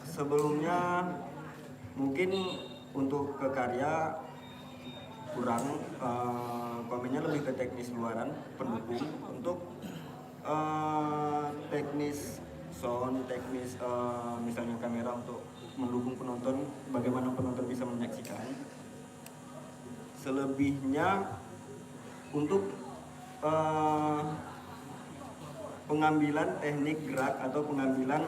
sebelumnya mungkin untuk ke karya kurang, komennya lebih ke teknis luaran pendukung. Untuk teknis sound, teknis misalnya kamera untuk mendukung penonton, bagaimana penonton bisa menyaksikan. Selebihnya untuk pengambilan teknik gerak atau pengambilan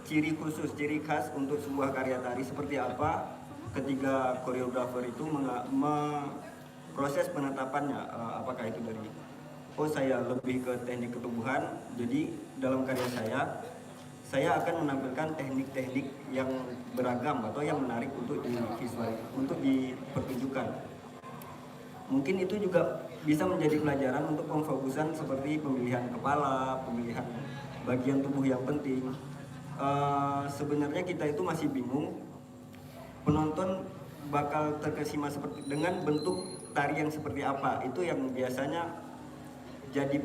ciri khusus, ciri khas untuk sebuah karya tari seperti apa ketika koreografer itu proses penetapannya, apakah itu dari saya lebih ke teknik ketubuhan. Jadi dalam karya saya akan menampilkan teknik-teknik yang beragam atau yang menarik untuk dipertunjukkan. Mungkin itu juga bisa menjadi pelajaran untuk pemfokusan seperti pemilihan kepala, pemilihan bagian tubuh yang penting. Sebenarnya kita itu masih bingung, penonton bakal terkesima seperti dengan bentuk tari yang seperti apa. Itu yang biasanya jadi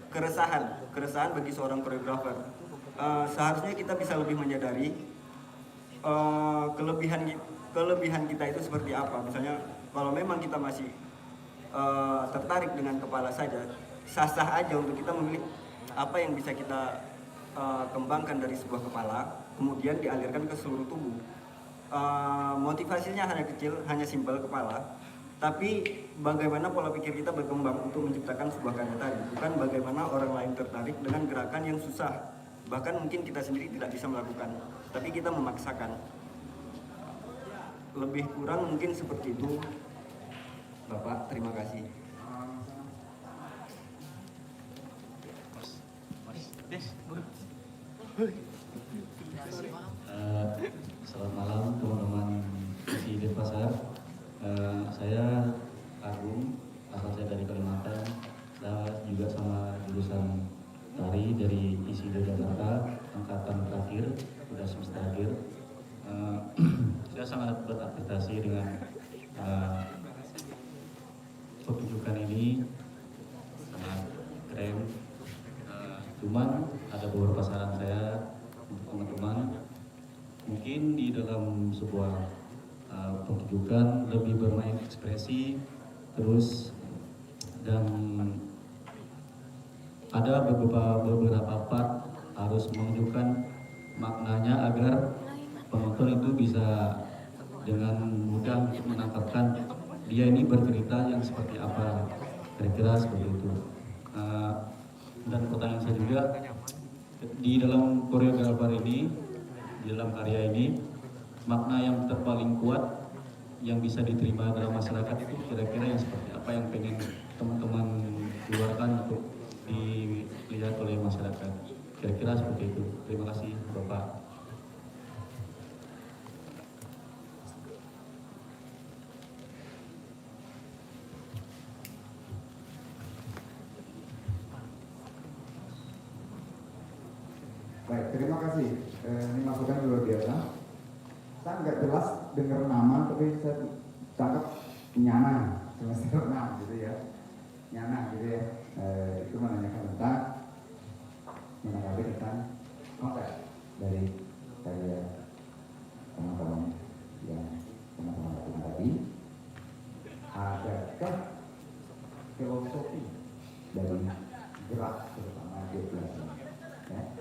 keresahan bagi seorang koreografer. Seharusnya kita bisa lebih menyadari kelebihan kita itu seperti apa. Misalnya kalau memang kita masih tertarik dengan kepala saja, sah-sah aja untuk kita memilih apa yang bisa kita kembangkan dari sebuah kepala, kemudian dialirkan ke seluruh tubuh. Motivasinya hanya kecil, hanya simpel kepala, tapi bagaimana pola pikir kita berkembang untuk menciptakan sebuah karya tari, bukan bagaimana orang lain tertarik dengan gerakan yang susah, bahkan mungkin kita sendiri tidak bisa melakukan, tapi kita memaksakan. Lebih kurang mungkin seperti itu, Bapak. Terima kasih. Selamat malam teman-teman di Denpasar. Saya Agung, asal saya dari Kalimantan. Saya juga sama jurusan tari dari ISI Yogyakarta, angkatan terakhir, sudah semester akhir. Saya sangat berapresiasi dengan pertunjukan ini, sangat keren. Cuman ada beberapa saran saya untuk teman-teman, mungkin di dalam sebuah pertunjukan lebih bermain ekspresi terus, dan ada beberapa part harus menunjukkan maknanya agar penonton itu bisa dengan mudah menangkapkan dia ini bercerita yang seperti apa, kira-kira seperti itu. Dan pertanyaan saya juga, di dalam koreografer ini, di dalam karya ini, makna yang terpaling kuat yang bisa diterima dalam masyarakat itu kira-kira yang seperti apa yang pengen teman-teman keluarkan untuk dilihat oleh masyarakat, kira-kira seperti itu. Terima kasih Bapak. Baik, terima kasih. Ini masukan luar biasa. Saya nggak jelas dengar nama, tapi saya tangkap Nyana semester 6 gitu ya. Nyana gitu ya. Itu menanyakan tentang konsep dari karya teman-teman yang teman-teman lakukan tadi. Adakah filosofi dari gerak terutama geografi? Ya.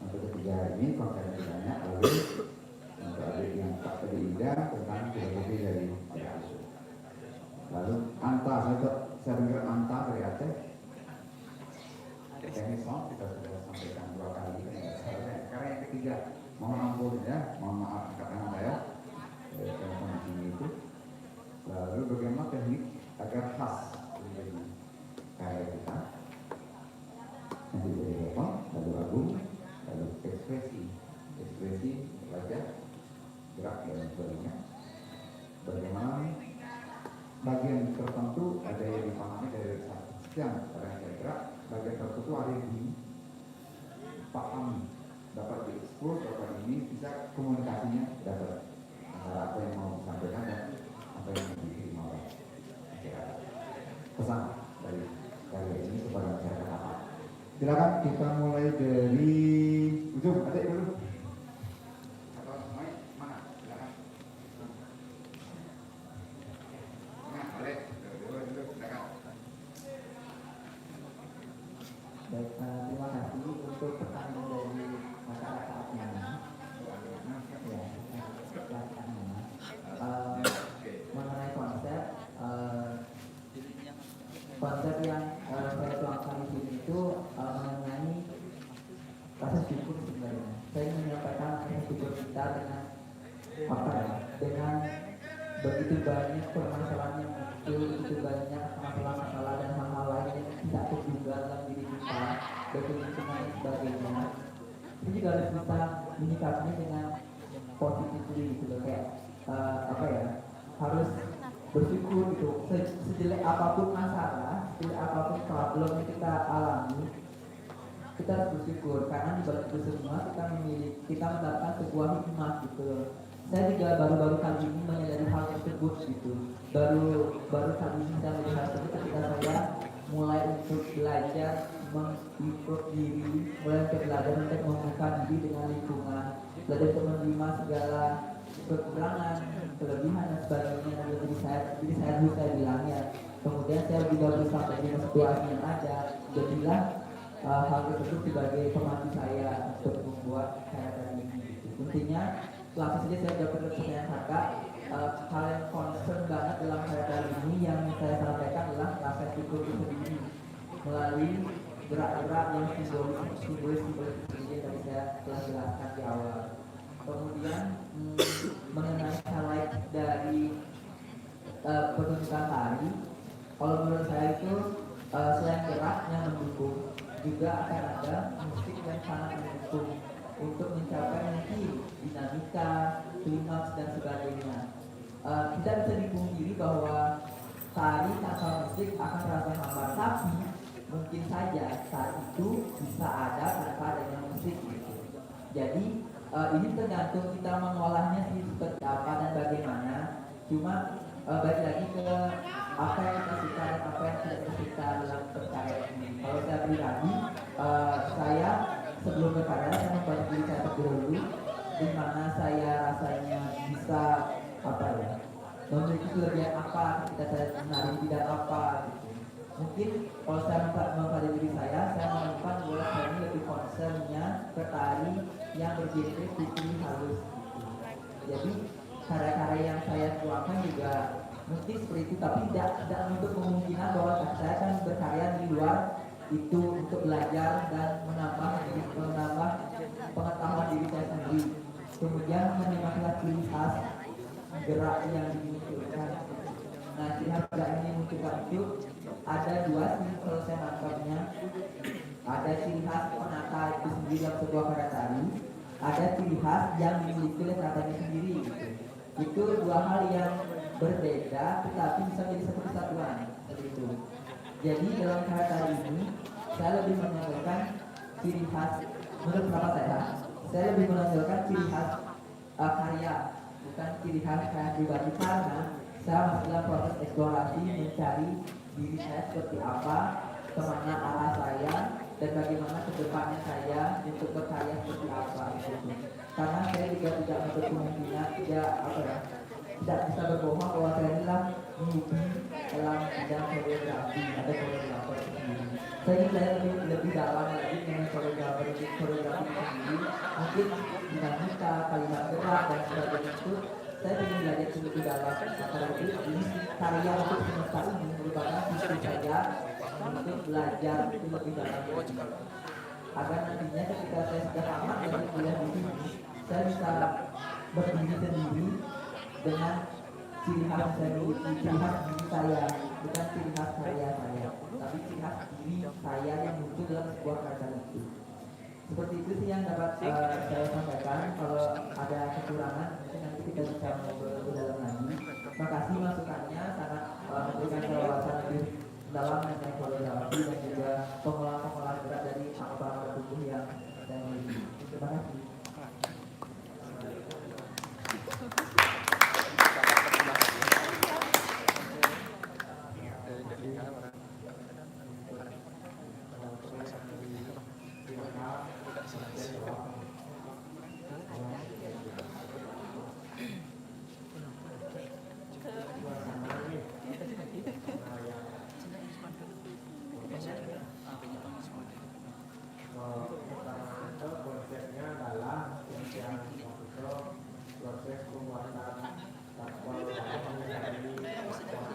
Untuk ketiga ini konsep banyak, lalu untuk adik yang tak tadi Ida tentang filosofi dari Aceh. Lalu Anta, saya dengar Anta dari Aceh. Teknis sound kita sudah sampaikan 2 kali. Sekarang yang ketiga, mohon ampun ya, mohon maaf katakan saya kondisi itu. Lalu bagaimana teknik agar khas menjadi karya kita? Nanti dari Bapak, lalu Agung, lalu ekspresi wajah, gerak dan sebagainya. Bagaimana bagian tertentu ada yang dipahami dari sekian pada gerak, bagian tertentu ada yang dipahami dapat dieksekusi Silakan kita mulai dari ujung, adik dulu. Atau mana? Silakan. Nah, balik. Dulu, silakan. Baik, terima kasih untuk pertanyaan dari masyarakatnya. Mengenai konsep yang saya tuangkan di sini itu mengenai rasa syukur sebenarnya. Saya menyampaikan rasa syukur kita dengan begitu banyak permasalahan yang muncul, begitu banyak masalah-masalah dan hal-hal lain yang tidak terduga dalam diri kita, berkelintingan dan sebagainya. Kita juga harus bisa menyikapinya dengan positifly gitu, kayak harus bersyukur gitu. Sejelek apapun masalah, sejelek apapun problem yang kita alami, kita harus bersyukur karena di balik itu semua kita mendapatkan sebuah hikmah gitu. Saya juga baru-baru kali ini menyadari hal tersebut gitu. Baru kali ini saya melihat tersebut ketika saya mulai untuk belajar mengimprove diri, mulai untuk belajar untuk membuka diri dengan lingkungan, belajar untuk menerima segala kekurangan, kelebihan dan sebagainya dari diri saya dulu saya bilang ya. Kemudian saya juga berusaha dengan situasi yang ada, jadilah hal tersebut sebagai pemandu saya untuk membuat karya ini. Intinya langsung saja saya dapat pertanyaan kakak, hal yang concern banget dalam karya ini yang saya sampaikan adalah rasa syukur itu sendiri melalui gerak-gerak yang simbolis yang tadi saya telah jelaskan di awal. Kemudian mengenai highlight dari pertunjukan tari, kalau menurut saya itu selain gerak yang mendukung, juga akan ada musik yang sangat mendukung untuk mencapai nanti dinamika, klimaks dan sebagainya. Tidak bisa dipungkiri bahwa tari tanpa musik akan terasa hambar, tapi mungkin saja saat itu bisa ada tanpa adanya musik gitu. Jadi ini tergantung kita mengolahnya sih seperti apa dan bagaimana. Cuma balik lagi ke apa yang kita suka dan apa yang tidak kita suka dalam berkarya ini. Kalau saya pribadi, saya sebelum berkarya saya membuat diri saya terdahulu, di mana saya rasanya bisa memiliki kelebihan apa ketika saya menari di bidang apa gitu. Mungkin kalau saya mempelajari diri saya menemukan bahwa saya ini lebih concernnya ke tari yang bergenre putih halus gitu. Jadi karya-karya yang saya tuangkan juga mungkin seperti itu, tapi tidak untuk kemungkinan bahwa saya akan berkarya di luar itu untuk belajar dan menambah pengetahuan diri saya sendiri. Kemudian menikmati ciri khas gerak yang dimunculkan. Nah, ciri khas gerak ini munculkan itu ada dua sih kalau saya nangkapnya. Ada ciri khas penata itu sendiri dalam sebuah karya tari, ada ciri khas yang dimiliki oleh penatanya sendiri gitu. Itu dua hal yang berbeda tetapi bisa menjadi satu kesatuan seperti itu. Jadi dalam karya tari ini saya lebih menonjolkan ciri khas, menurut pendapat saya lebih menonjolkan ciri khas karya, bukan ciri khas karya pribadi, karena saya masih dalam proses eksplorasi mencari diri saya seperti apa, kemana arah saya, dan bagaimana kedepannya saya untuk berkarya seperti apa gitu. Karena saya juga tidak menutup kemungkinan tidak bisa berbohong bahwa saya adalah newbie dalam bidang koreografi atau koreografer sendiri. Saya lebih dalam lagi dengan koreografi sendiri, mungkin dinamika, kalimat gerak dan sebagainya itu saya ingin belajar lebih dalam. Karena itu ini karya untuk semesta ini merupakan visi saya untuk belajar lebih dalam agar nantinya ketika saya sudah tamat dari kuliah di sini, saya bisa berdiri sendiri dengan ciri khas saya miliki, ciri khas diri saya, bukan ciri khas karya saya, tapi ciri khas diri saya yang muncul dalam sebuah karya itu. Seperti itu sih yang dapat saya sampaikan. Kalau ada kekurangan mungkin nanti kita bisa ngobrol lebih dalam lagi. Makasih masukannya, sangat memberikan wawasan lebih dalam mengenai koreografi dan juga pengolahan gerak dari anggota tubuh yang saya miliki. Terima kasih. konsepnya adalah yang proses pembuatan takwa menjadi ini yang seperti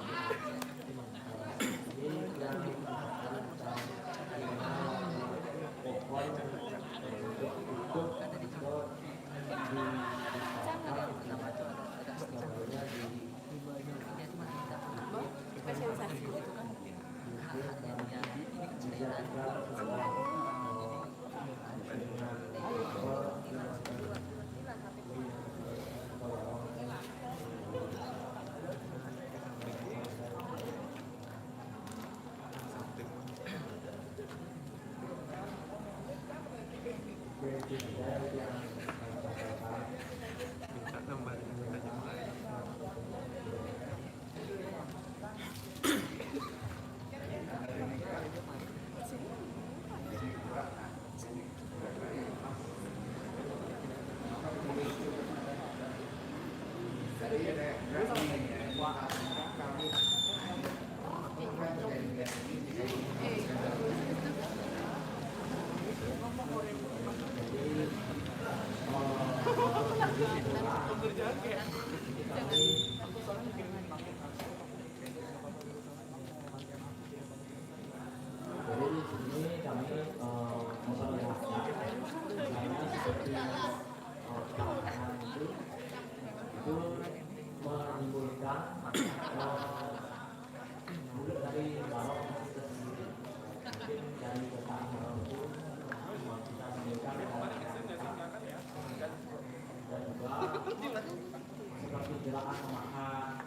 gerakan memakan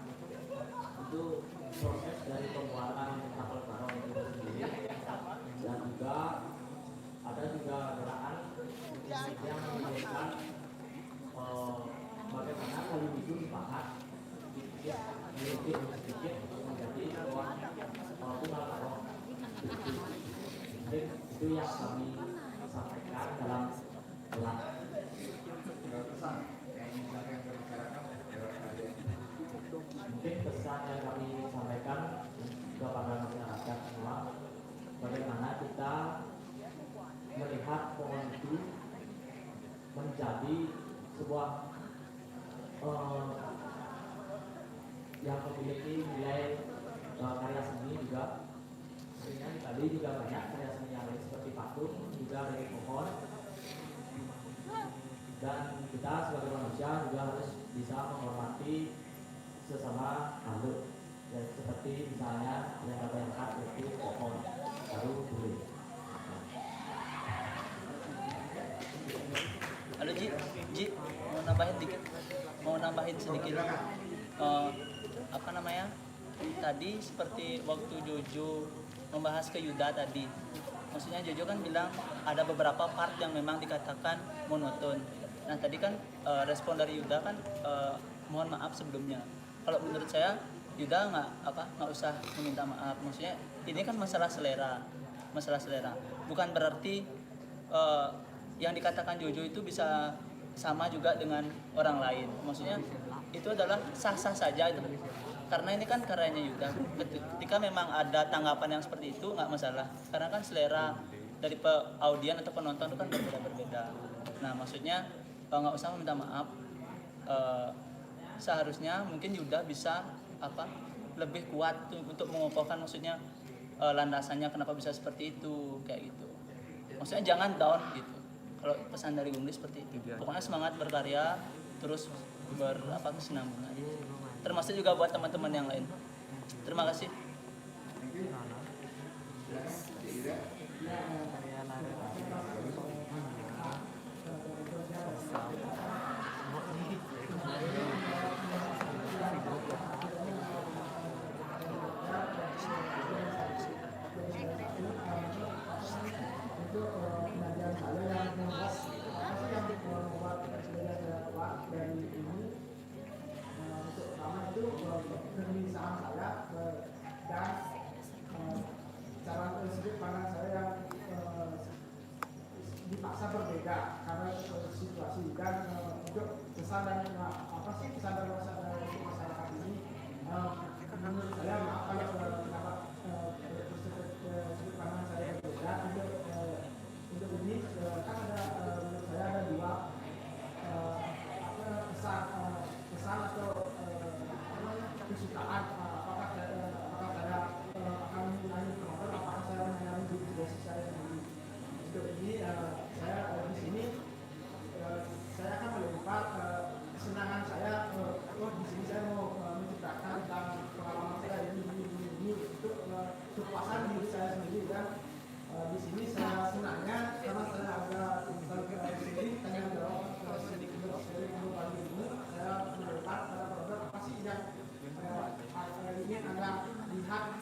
itu proses dari pembuatan tapel barong itu sendiri, dan juga ada juga gerakan yang menunjukkan bagaimana kayu itu dibakar sedikit sedikit menjadi bunga barong. Itu yang kami sampaikan dalam gerak. Mungkin pesan yang kami sampaikan kepada masyarakat semua, bagaimana kita melihat pohon itu menjadi sebuah yang memiliki nilai karya seni juga. Sehingga tadi juga banyak karya seni yang lain seperti patung juga dari pohon, dan kita sebagai manusia juga harus bisa menghormati sesama makhluk, ya, seperti misalnya yang terlihat itu pohon baru boleh. Halo Ji, mau nambahin sedikit. Apa namanya? Tadi seperti waktu Jojo membahas ke Yuda tadi, maksudnya Jojo kan bilang ada beberapa part yang memang dikatakan monoton. Nah tadi kan respon dari Yuda kan mohon maaf sebelumnya. Kalau menurut saya Yuda nggak usah meminta maaf. Maksudnya ini kan masalah selera. Bukan berarti yang dikatakan Jojo itu bisa sama juga dengan orang lain. Maksudnya itu adalah sah-sah saja itu. Karena ini kan karyanya Yuda. Ketika memang ada tanggapan yang seperti itu nggak masalah. Karena kan selera dari audien atau penonton itu kan berbeda-berbeda. Nah maksudnya nggak usah meminta maaf. Seharusnya mungkin Yuda bisa lebih kuat untuk mengokohkan maksudnya landasannya kenapa bisa seperti itu kayak gitu. Maksudnya jangan down gitu. Kalau pesan dari Bung Lee seperti itu. Pokoknya semangat berkarya, terus kesinambungan. Termasuk juga buat teman-teman yang lain. Terima kasih. Kegelisahan saya dan cara tersebut pandang saya yang terpaksa berbeda karena situasi dan untuk pesan dan pesan dari masyarakat ini menurut saya maaf kalau pendapat sudut pandang saya berbeda untuk ini kan ada menurut saya ada dua pesan atau kesukaan apakah saya akan menyanyi penonton apakah saya menyanyi di dosis saya sendiri. Untuk ini saya di sini saya akan melempar kesenangan saya di sini saya mau menciptakan tentang pengalaman saya ini untuk kepuasan diri saya sendiri dan di sini saya senangnya karena saya ada sendiri tanya jawab seri kembali ini saya melempar pada program apa sih yang ingin Anda lihat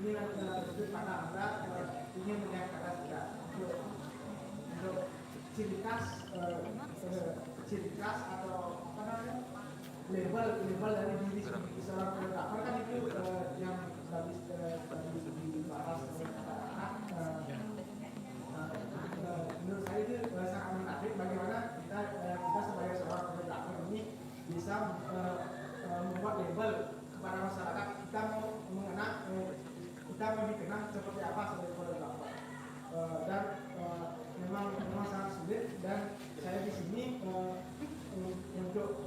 ini sudut pandang Anda ingin melihat kata tidak untuk ciri khas atau apa namanya label dari diri seorang fotografer kan itu yang tadi dibahas menurut saya itu sangat menarik bagaimana kita sebagai seorang fotografer ini bisa membuat label kepada masyarakat kita mau mengenang kita mau dikenang seperti apa sebagai fotografer dan memang sangat sulit dan saya di sini untuk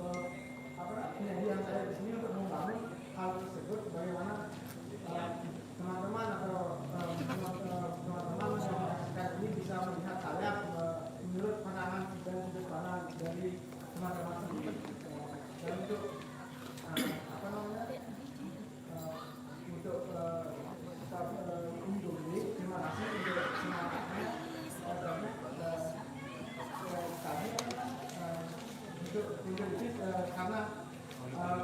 penyajian saya di sini untuk membangun hal tersebut bagaimana teman-teman atau teman-teman yang menyaksikan ini bisa melihat saya menurut pandangan dan sudut pandang dari teman-teman sendiri dan untuk untuk Indomie terima kasih untuk semangatnya tadi untuk Indomie karena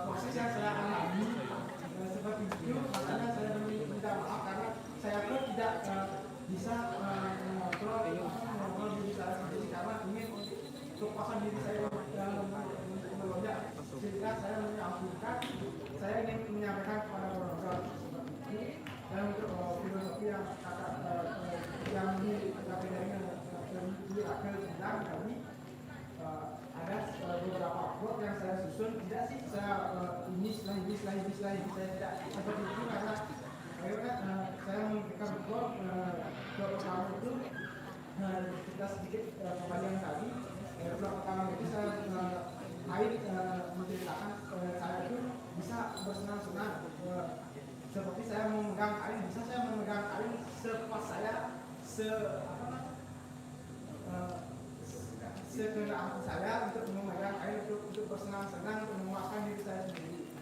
proses yang saya alami seperti itu makanya saya minta maaf karena saya pun tidak bisa mengontrol diri saya sendiri karena ingin kepuasan diri saya melonjak sehingga saya menyampaikan saya ingin menyampaikan kepada penonton seperti ini dan untuk filosofi yang di akhir bilang tadi ada beberapa blog yang saya susun tidak sih saya ini saya tidak seperti itu karena saya memberikan blog pertama itu kita sedikit kembali yang tadi blog pertama itu saya menceritakan saya itu bisa bersenang-senang seperti saya memegang kain bisa saya memegang kain sepuas saya sekenaan saya untuk memegang kain untuk bersenang-senang untuk memuaskan diri saya sendiri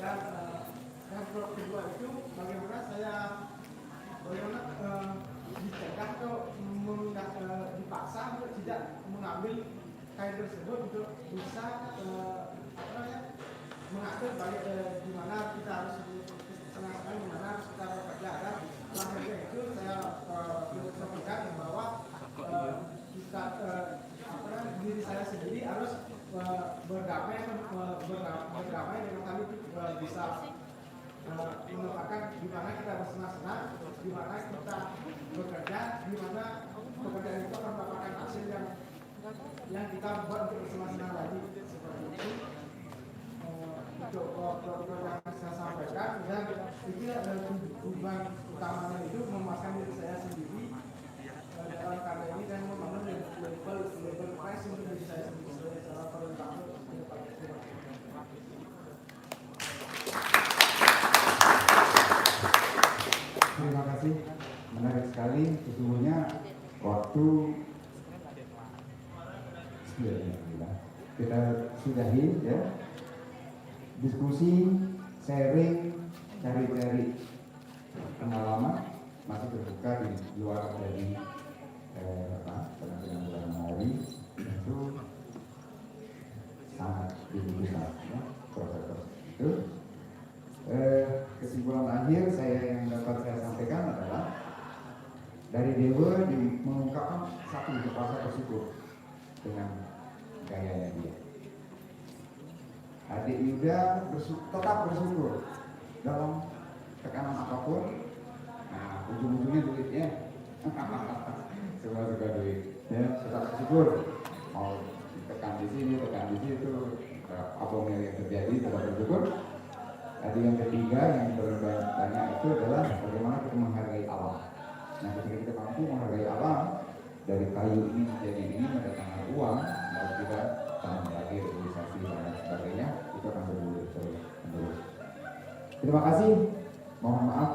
dan blog kedua itu bagaimana dicegah atau dipaksa untuk tidak mengambil kain tersebut untuk bisa mengatur bagaimana di mana kita harus senang-senang di mana harus kita bekerja dan akhirnya itu saya sampaikan bahwa kita diri saya sendiri harus berdamai dengan hal itu bisa melupakan di mana kita bersenang-senang, di mana kita bekerja, di mana pekerjaan itu akan mendapatkan hasil yang kita buat untuk bersenang-senang lagi seperti itu. Untuk program yang saya sampaikan dan itu tujuan utamanya itu memuaskan diri saya sendiri dalam karya ini dan membangun label price untuk diri saya sendiri secara fotografer. Terima kasih, menarik sekali sesungguhnya waktu kita sudahi ya diskusi, sharing, cari-cari pengalaman masih terbuka di luar dari penampilan bulan hari itu sangat dibutuhkan ya, proses itu. Kesimpulan akhir yang dapat saya sampaikan adalah dari Dewa mengungkapkan satu rasa bersyukur dengan gayanya dia. Adik Yuda tetap bersyukur dalam tekanan apapun. Nah, ujung-ujungnya duitnya semua suka duit. Ya, tetap bersyukur. Mau tekan di sini, tekan di situ, apapun yang terjadi tetap bersyukur. Tadi yang ketiga yang berbanyak itu adalah bagaimana kita menghargai alam. Nah, ketika kita mampu menghargai alam, dari kayu ini menjadi ini mendatangkan uang, lalu kita tambah lagi realisasi dan sebagainya, itu akan bergulir terus. Terima kasih. Mohon maaf